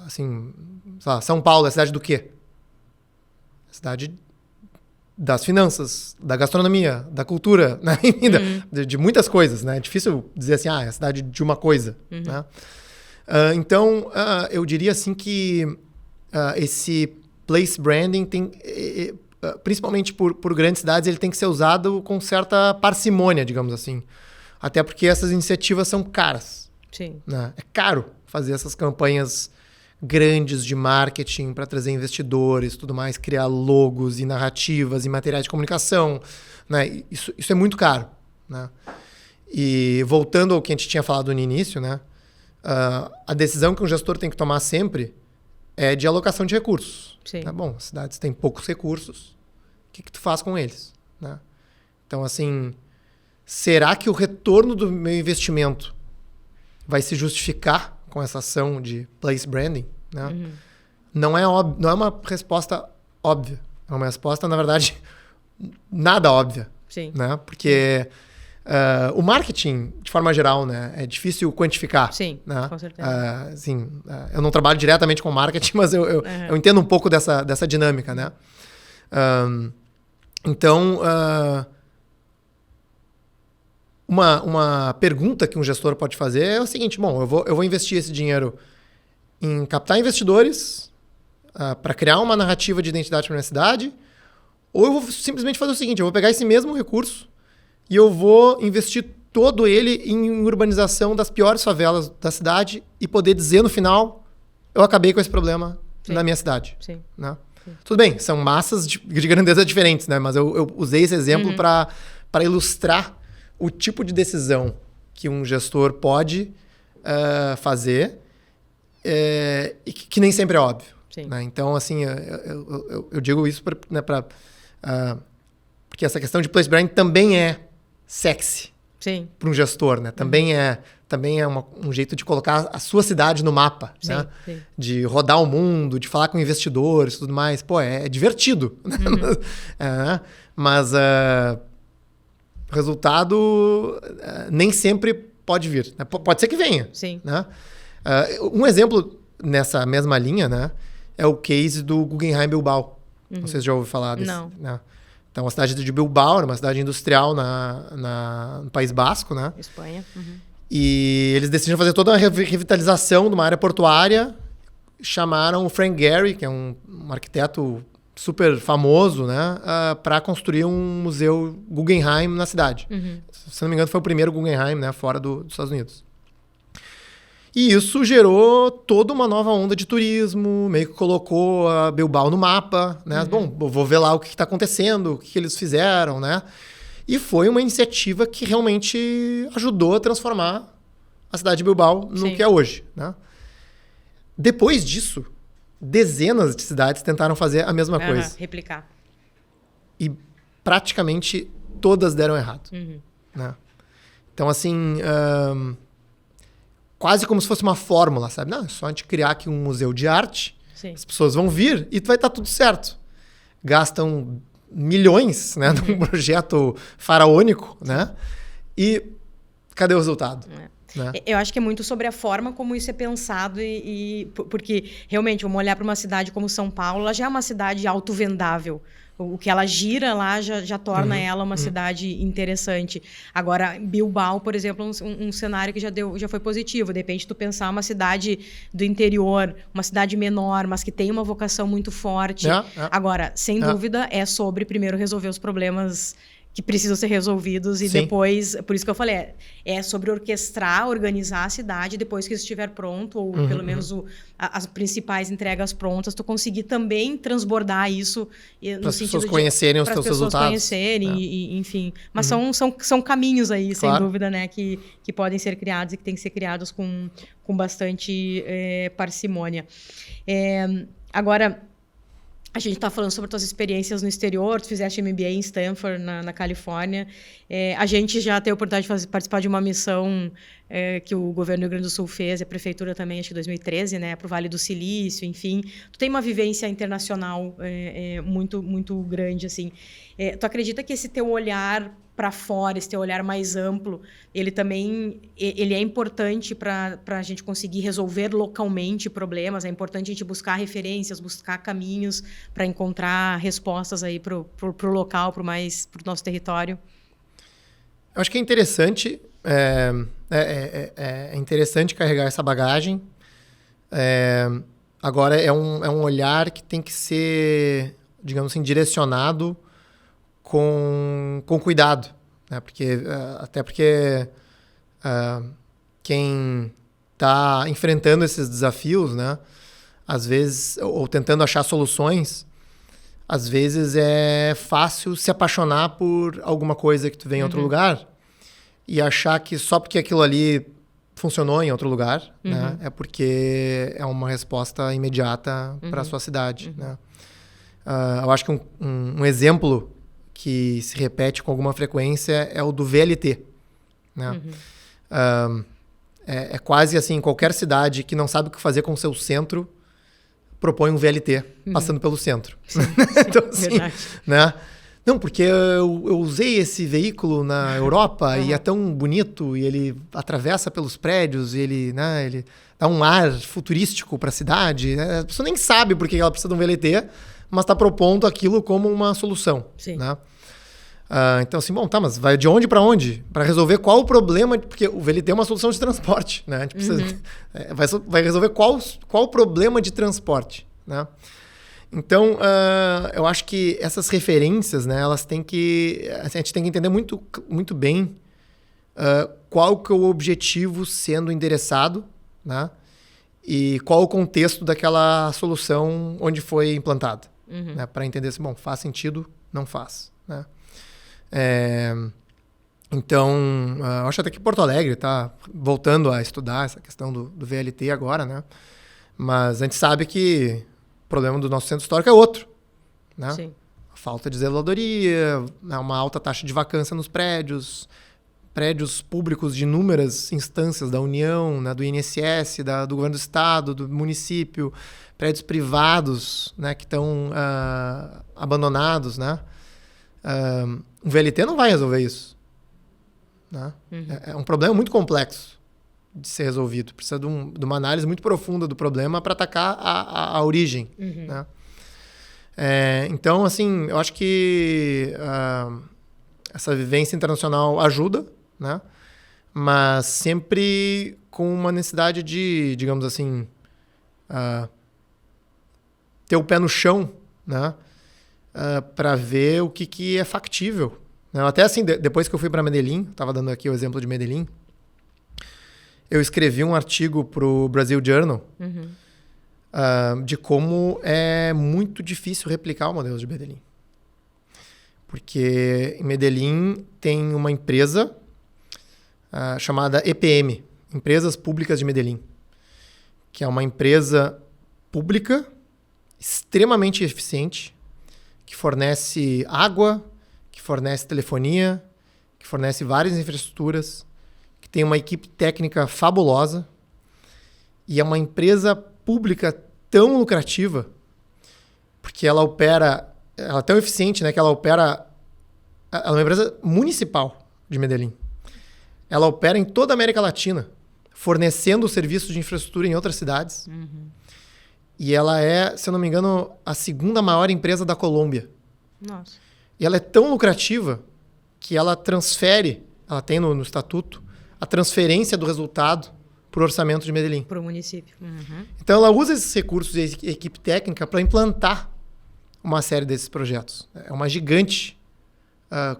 Assim, sei lá, São Paulo é a cidade do quê? A cidade das finanças, da gastronomia, da cultura, né? de muitas coisas, né? É difícil dizer assim, é a cidade de uma coisa, né? Então, eu diria assim que esse place branding tem, principalmente por grandes cidades, ele tem que ser usado com certa parcimônia, digamos assim. Até porque essas iniciativas são caras. Sim. Né? É caro fazer essas campanhas grandes de marketing para trazer investidores, tudo mais, criar logos e narrativas e materiais de comunicação, né? Isso é muito caro, né? E voltando ao que a gente tinha falado no início, né? A decisão que um gestor tem que tomar sempre é de alocação de recursos. Sim. Tá bom, as cidades têm poucos recursos, o que tu faz com eles, né? Então, assim, será que o retorno do meu investimento vai se justificar com essa ação de place branding, né? Não é uma resposta óbvia. É uma resposta, na verdade, nada óbvia. Sim. Né? Porque o marketing, de forma geral, né, é difícil quantificar. Sim, né? com certeza. Assim, eu não trabalho diretamente com marketing, mas eu entendo um pouco dessa dinâmica, né? Então... Uma pergunta que um gestor pode fazer é o seguinte: bom, eu vou investir esse dinheiro em captar investidores para criar uma narrativa de identidade para a minha cidade, ou eu vou simplesmente fazer o seguinte: eu vou pegar esse mesmo recurso e eu vou investir todo ele em urbanização das piores favelas da cidade e poder dizer no final, eu acabei com esse problema na minha cidade. Sim. Né? Sim. Tudo bem, são massas de grandeza diferentes, né? Mas eu usei esse exemplo para ilustrar o tipo de decisão que um gestor pode fazer e que nem sempre é óbvio. Sim. Né? Então, assim, eu digo isso porque essa questão de place branding também é sexy para um gestor, né? Também é um jeito de colocar a sua cidade no mapa, sim, né? Sim. De rodar o mundo, de falar com investidores e tudo mais. Pô, é divertido. Né? Mas o resultado nem sempre pode vir. Né? Pode ser que venha. Sim. Né? Um exemplo nessa mesma linha, né, é o case do Guggenheim Bilbao. Não sei se já ouviu falar desse. Não. Né? Então, a cidade de Bilbao era uma cidade industrial no País Basco, né? Espanha. E eles decidiram fazer toda uma revitalização de uma área portuária. Chamaram o Frank Gehry, que é um arquiteto super famoso, né? Para construir um museu Guggenheim na cidade. Se não me engano, foi o primeiro Guggenheim, né? Fora dos Estados Unidos. E isso gerou toda uma nova onda de turismo, meio que colocou a Bilbao no mapa, né? Bom, vou ver lá o que está acontecendo, o que eles fizeram, né? E foi uma iniciativa que realmente ajudou a transformar a cidade de Bilbao no que é hoje, né? Depois disso, dezenas de cidades tentaram fazer a mesma coisa. Replicar. E praticamente todas deram errado. Né? Então, assim... quase como se fosse uma fórmula, sabe? Não, é só a gente criar aqui um museu de arte, Sim. As pessoas vão vir e vai estar tudo certo. Gastam milhões, né, num projeto faraônico, né? E cadê o resultado? Né? Eu acho que é muito sobre a forma como isso é pensado porque realmente, vamos olhar para uma cidade como São Paulo, ela já é uma cidade autovendável. O que ela gira lá já torna ela uma cidade interessante. Agora, Bilbao, por exemplo, um cenário que já foi positivo. De repente, tu pensar uma cidade do interior, uma cidade menor, mas que tem uma vocação muito forte. Agora, sem dúvida, é sobre primeiro resolver os problemas que precisam ser resolvidos e depois, por isso que eu falei, é sobre orquestrar, organizar a cidade depois que isso estiver pronto, ou pelo menos as principais entregas prontas, tu conseguir também transbordar isso para as pessoas conhecerem os teus resultados. Para as pessoas conhecerem, enfim. Mas são caminhos aí, sem dúvida, né, que podem ser criados e que têm que ser criados com bastante parcimônia. Agora... A gente está falando sobre tuas experiências no exterior, tu fizeste MBA em Stanford, na Califórnia. A gente já teve a oportunidade de participar de uma missão que o governo do Rio Grande do Sul fez, a prefeitura também, acho que em 2013, né, para o Vale do Silício, enfim. Tu tem uma vivência internacional muito, muito grande, assim. Tu acredita que esse teu olhar para fora, esse teu olhar mais amplo, ele é importante para a gente conseguir resolver localmente problemas? É importante a gente buscar referências, buscar caminhos para encontrar respostas aí para o local, para o nosso território? Eu acho que é interessante, é interessante carregar essa bagagem. Agora, é um olhar que tem que ser, digamos assim, direcionado com cuidado, né? Até porque quem está enfrentando esses desafios, né, às vezes, ou tentando achar soluções, às vezes é fácil se apaixonar por alguma coisa que tu vê em outro lugar e achar que só porque aquilo ali funcionou em outro lugar, né, é porque é uma resposta imediata para a sua cidade. Né? Eu acho que um exemplo que se repete com alguma frequência é o do VLT. Né? É quase assim, qualquer cidade que não sabe o que fazer com o seu centro propõe um VLT passando pelo centro. Sim, então, assim, verdade. Né? Não, porque eu usei esse veículo na Europa e é tão bonito e ele atravessa pelos prédios e ele dá um ar futurístico para a cidade. Né? A pessoa nem sabe por que ela precisa de um VLT, mas está propondo aquilo como uma solução. Sim. Né? Então, assim, bom, tá, mas vai de onde para onde? Para resolver qual o problema, porque o VLT é uma solução de transporte, né? A gente precisa, vai resolver qual o problema de transporte, né? Então, eu acho que essas referências, né, elas têm que... A gente tem que entender muito, muito bem qual que é o objetivo sendo endereçado, né? E qual o contexto daquela solução onde foi implantada. Né? Para entender se, bom, faz sentido, não faz, né? Então, eu acho até que Porto Alegre está voltando a estudar essa questão do VLT agora, né? Mas a gente sabe que o problema do nosso centro histórico é outro, né? Sim. A falta de zeladoria, né? Uma alta taxa de vacância nos prédios públicos de inúmeras instâncias da União, né? Do INSS, do governo do estado, do município, prédios privados, né? Que estão abandonados, né? O VLT não vai resolver isso, né? É um problema muito complexo de ser resolvido. Precisa de uma análise muito profunda do problema para atacar a origem, né? Então, assim, eu acho que essa vivência internacional ajuda, né? Mas sempre com uma necessidade de, digamos assim, ter o pé no chão, né? Para ver o que é factível. Né? Até assim, depois que eu fui para Medellín, estava dando aqui o exemplo de Medellín, eu escrevi um artigo para o Brazil Journal de como é muito difícil replicar o modelo de Medellín. Porque em Medellín tem uma empresa chamada EPM, Empresas Públicas de Medellín, que é uma empresa pública extremamente eficiente, que fornece água, que fornece telefonia, que fornece várias infraestruturas, que tem uma equipe técnica fabulosa e é uma empresa pública tão lucrativa porque ela é tão eficiente, né, que ela é uma empresa municipal de Medellín. Ela opera em toda a América Latina, fornecendo serviços de infraestrutura em outras cidades. E ela é, se eu não me engano, a segunda maior empresa da Colômbia. Nossa. E ela é tão lucrativa que ela tem no estatuto, a transferência do resultado para o orçamento de Medellín. Para o município. Então ela usa esses recursos e equipe técnica para implantar uma série desses projetos. É uma gigante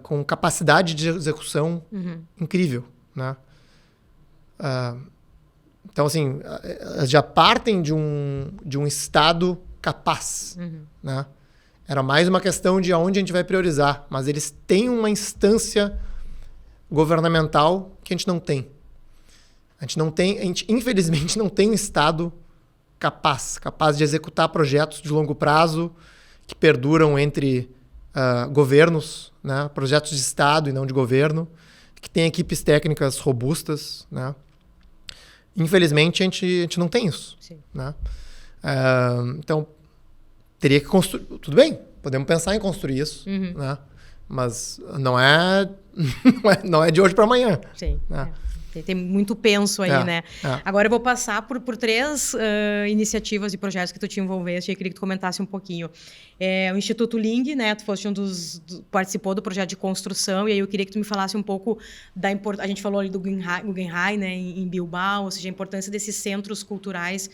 com capacidade de execução incrível, né? Então, assim, elas já partem de um estado capaz, né? Era mais uma questão de aonde a gente vai priorizar, mas eles têm uma instância governamental que a gente não tem. A gente infelizmente não tem um estado capaz de executar projetos de longo prazo que perduram entre governos, né? Projetos de estado e não de governo, que tem equipes técnicas robustas, né? Infelizmente, a gente não tem isso. Sim. Né? Então, teria que construir... Tudo bem, podemos pensar em construir isso, né? Mas não é de hoje para amanhã. Sim. Né? Tem muito penso aí, né? Agora eu vou passar por 3 iniciativas e projetos que tu te envolveste e queria que tu comentasse um pouquinho. O Instituto Ling, né? Tu foste participou do projeto de construção e aí eu queria que tu me falasse um pouco da importância. A gente falou ali do Guggenheim, né? Em Bilbao, ou seja, a importância desses centros culturais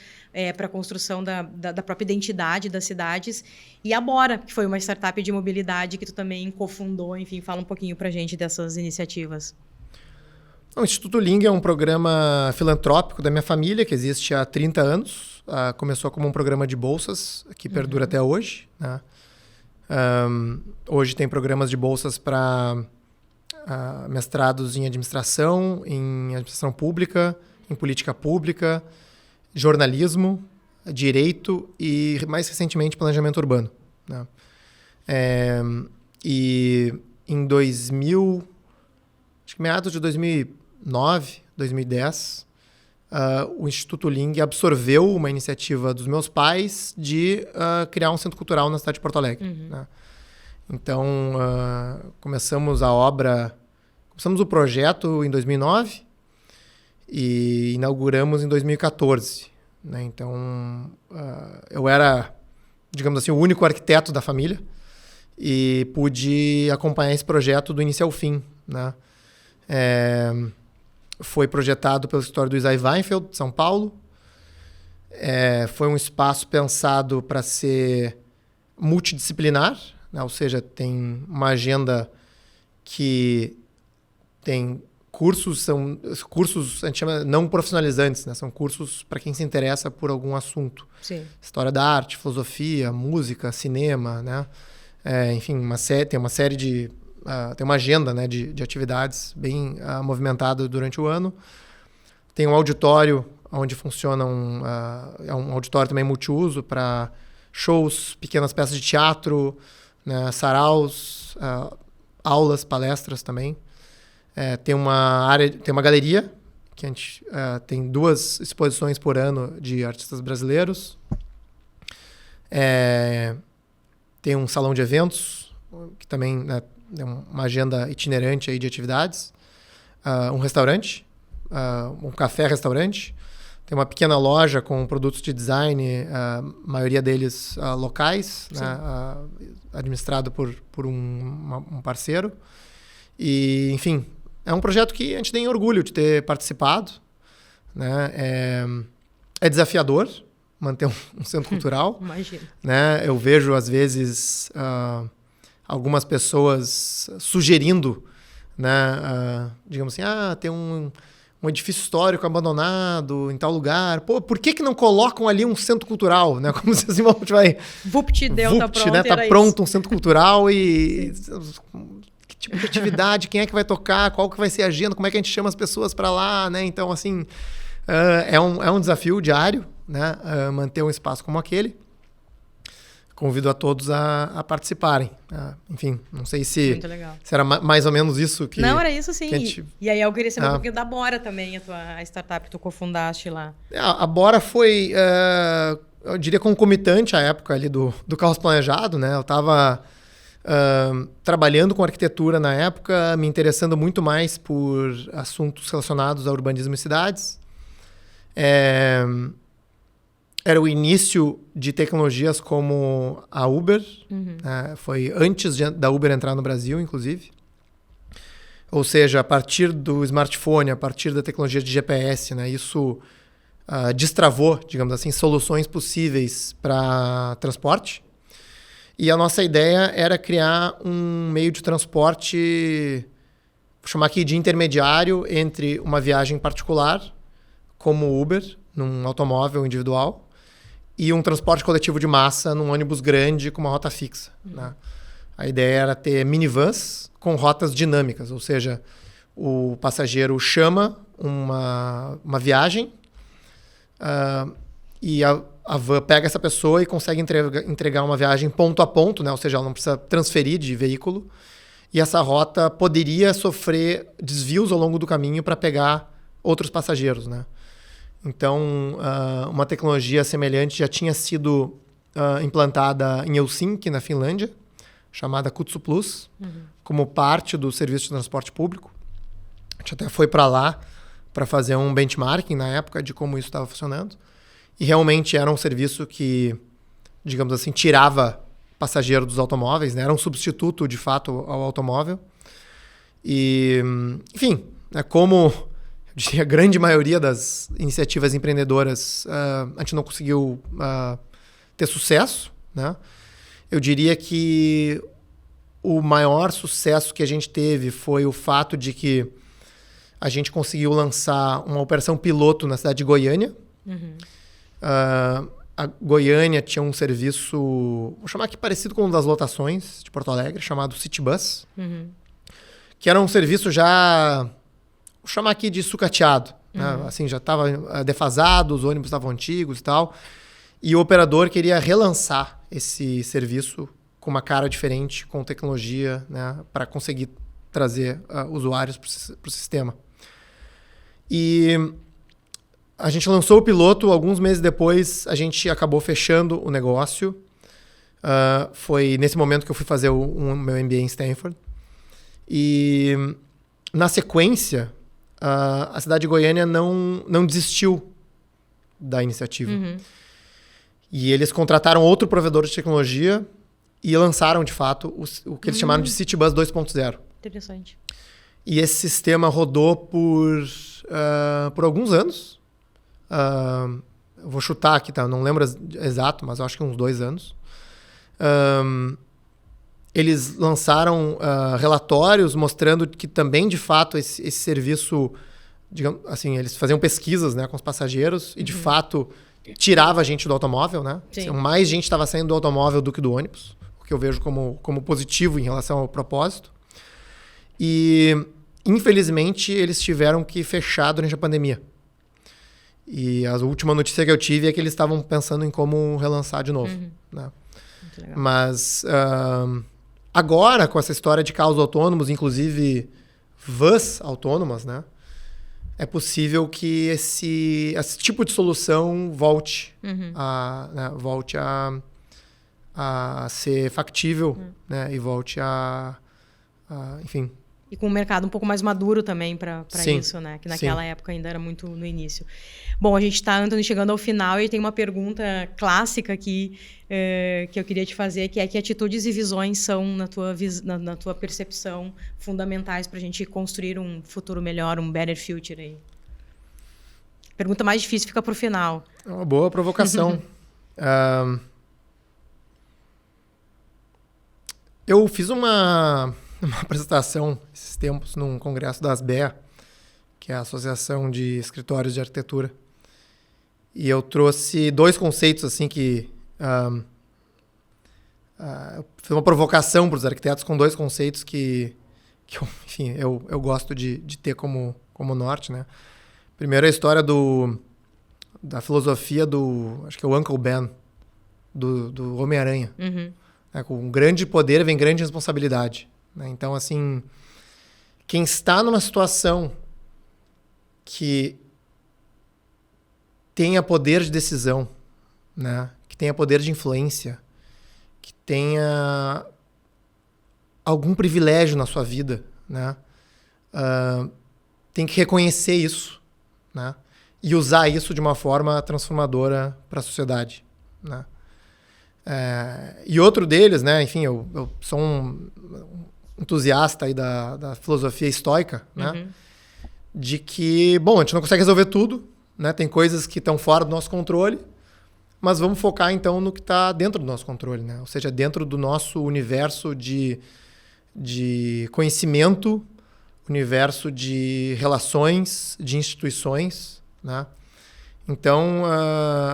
para a construção da própria identidade das cidades. E a Bora, que foi uma startup de mobilidade que tu também cofundou. Enfim, fala um pouquinho para a gente dessas iniciativas. O Instituto Ling é um programa filantrópico da minha família, que existe há 30 anos. Começou como um programa de bolsas, que perdura até hoje. Né? Hoje tem programas de bolsas para mestrados em administração pública, em política pública, jornalismo, direito e, mais recentemente, planejamento urbano. Né? E em acho que meados de 2009, 2010, o Instituto Ling absorveu uma iniciativa dos meus pais de criar um centro cultural na cidade de Porto Alegre. Né? Então, começamos o projeto em 2009 e inauguramos em 2014. Né? Então, eu era, digamos assim, o único arquiteto da família e pude acompanhar esse projeto do início ao fim. Né? Foi projetado pelo escritório do Isai Weinfeld, de São Paulo. Foi um espaço pensado para ser multidisciplinar, né? Ou seja, tem uma agenda que tem cursos, a gente chama não profissionalizantes, né? São cursos para quem se interessa por algum assunto. Sim. História da arte, filosofia, música, cinema, né? Enfim, tem uma série de... tem uma agenda, né, de atividades bem movimentada durante o ano. Tem um auditório onde funciona é um auditório também multiuso para shows, pequenas peças de teatro, né, saraus, aulas, palestras também. Tem uma galeria, que a gente tem 2 exposições por ano de artistas brasileiros. Tem um salão de eventos, que também, né, é uma agenda itinerante aí de atividades. Um restaurante, um café-restaurante. Tem uma pequena loja com produtos de design, a maioria deles locais, né, administrado por um parceiro. E, enfim, é um projeto que a gente tem orgulho de ter participado, né? É desafiador manter um centro cultural. Imagina. Né? Eu vejo, às vezes, algumas pessoas sugerindo, né, digamos assim, tem um edifício histórico abandonado em tal lugar. Pô, por que não colocam ali um centro cultural? Né? Como se assim, a gente vai... VUPT deu, tá pronto, né? Tá pronto um centro cultural e... Que tipo de atividade? Quem é que vai tocar? Qual que vai ser a agenda? Como é que a gente chama as pessoas para lá? Né? Então, assim, é um desafio diário, né? Manter um espaço como aquele. Convido a todos a participarem. Enfim, não sei se era mais ou menos isso que... Não, era isso sim. E aí eu queria saber um pouquinho da Bora também, a startup que tu cofundaste lá. A Bora foi, eu diria, concomitante à época ali do Caos Planejado, né? Eu estava trabalhando com arquitetura na época, me interessando muito mais por assuntos relacionados ao urbanismo e cidades. Era o início de tecnologias como a Uber. Foi antes da Uber entrar no Brasil, inclusive. Ou seja, a partir do smartphone, a partir da tecnologia de GPS, né, isso destravou, digamos assim, soluções possíveis para transporte. E a nossa ideia era criar um meio de transporte, vou chamar aqui de intermediário, entre uma viagem particular, como o Uber, num automóvel individual, e um transporte coletivo de massa num ônibus grande com uma rota fixa. Né? A ideia era ter minivans com rotas dinâmicas, ou seja, o passageiro chama uma viagem e a van pega essa pessoa e consegue entregar uma viagem ponto a ponto, né? Ou seja, ela não precisa transferir de veículo, e essa rota poderia sofrer desvios ao longo do caminho para pegar outros passageiros, né? Então, uma tecnologia semelhante já tinha sido implantada em Helsinki, na Finlândia, chamada Kutsu Plus, como parte do serviço de transporte público. A gente até foi para lá para fazer um benchmarking na época de como isso estava funcionando. E realmente era um serviço que, digamos assim, tirava passageiro dos automóveis, né? Era um substituto, de fato, ao automóvel. E, enfim, como a grande maioria das iniciativas empreendedoras, a gente não conseguiu ter sucesso, né? Eu diria que o maior sucesso que a gente teve foi o fato de que a gente conseguiu lançar uma operação piloto na cidade de Goiânia. A Goiânia tinha um serviço, vou chamar aqui parecido com um das lotações de Porto Alegre, chamado City Bus, que era um serviço já, vou chamar aqui de sucateado, né? Assim, já estava defasado, os ônibus estavam antigos e tal, e o operador queria relançar esse serviço com uma cara diferente, com tecnologia, né, para conseguir trazer usuários para o sistema. E a gente lançou o piloto, alguns meses depois a gente acabou fechando o negócio. Foi nesse momento que eu fui fazer o meu MBA em Stanford. E na sequência, a cidade de Goiânia não desistiu da iniciativa. E eles contrataram outro provedor de tecnologia e lançaram, de fato, o que eles chamaram de City Bus 2.0. Interessante. E esse sistema rodou por alguns anos. Eu vou chutar aqui, tá? Não lembro exato, mas acho que uns 2 anos. Eles lançaram relatórios mostrando que também, de fato, esse serviço, digamos assim, eles faziam pesquisas, né, com os passageiros e, de fato, tirava a gente do automóvel, né? Assim, mais gente estava saindo do automóvel do que do ônibus, o que eu vejo como positivo em relação ao propósito. E, infelizmente, eles tiveram que fechar durante a pandemia. E a última notícia que eu tive é que eles estavam pensando em como relançar de novo. Né? Muito legal. Mas agora, com essa história de carros autônomos, inclusive vans autônomas, né? É possível que esse tipo de solução volte, volte a ser factível, né? E volte enfim... E com um mercado um pouco mais maduro também para isso, né? Que naquela Sim. época ainda era muito no início. Bom, a gente está, Anthony, chegando ao final e tem uma pergunta clássica aqui que eu queria te fazer, que é que atitudes e visões são, na tua percepção, fundamentais para a gente construir um futuro melhor, um better future aí? Pergunta mais difícil fica para o final. É uma boa provocação. Eu fiz uma apresentação esses tempos num congresso da ASBEA, que é a Associação de Escritórios de Arquitetura. E eu trouxe 2 conceitos assim que... eu fiz uma provocação para os arquitetos com 2 conceitos que enfim, eu gosto de ter como norte, né? Primeiro, a história da filosofia acho que é o Uncle Ben, do Homem-Aranha. Com grande poder vem grande responsabilidade. Né? Então, assim, quem está numa situação que tenha poder de decisão, né? Que tenha poder de influência, que tenha algum privilégio na sua vida, né? Tem que reconhecer isso, né? E usar isso de uma forma transformadora para a sociedade, né? E outro deles, né? Enfim, eu sou um entusiasta aí da filosofia estoica, né? De que, bom, a gente não consegue resolver tudo, né? Tem coisas que estão fora do nosso controle, mas vamos focar então no que está dentro do nosso controle, né? Ou seja, dentro do nosso universo de conhecimento, universo de relações, de instituições, né? Então,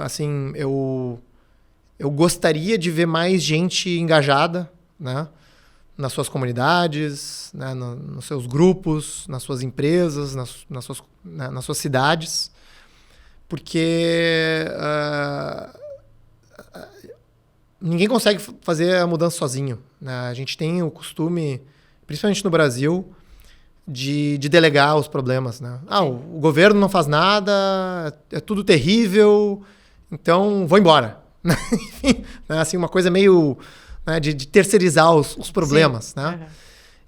assim, eu gostaria de ver mais gente engajada, né? Nas suas comunidades, né? Nos seus grupos, nas suas empresas, nas suas cidades, porque ninguém consegue fazer a mudança sozinho, né? A gente tem o costume, principalmente no Brasil, de delegar os problemas, né? O governo não faz nada, é tudo terrível, então vou embora. Enfim, né? Assim, uma coisa meio, né, de terceirizar os problemas. Sim. Né?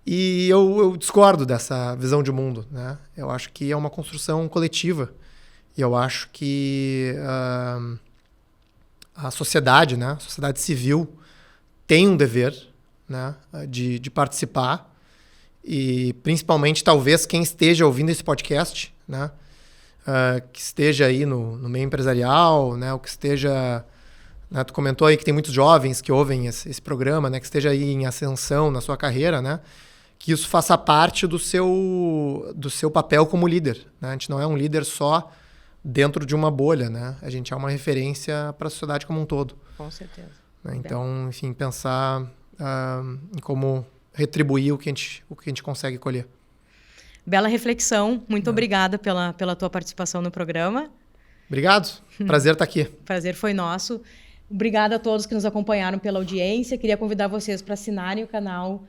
E eu discordo dessa visão de mundo. Né? Eu acho que é uma construção coletiva. E eu acho que a sociedade, né, a sociedade civil, tem um dever, né, de participar. E principalmente, talvez, quem esteja ouvindo esse podcast, né, que esteja aí no meio empresarial, né, ou que esteja... Né, tu comentou aí que tem muitos jovens que ouvem esse programa, né, que esteja aí em ascensão na sua carreira, né, que isso faça parte do seu papel como líder. Né? A gente não é um líder só dentro de uma bolha, né? A gente é uma referência para a sociedade como um todo. Com certeza. Né? Então, enfim, pensar em como retribuir o que a gente consegue colher. Bela reflexão. Muito obrigada pela tua participação no programa. Obrigado. Prazer estar aqui. Prazer foi nosso. Obrigada a todos que nos acompanharam pela audiência. Queria convidar vocês para assinarem o canal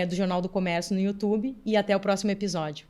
do Jornal do Comércio no YouTube e até o próximo episódio.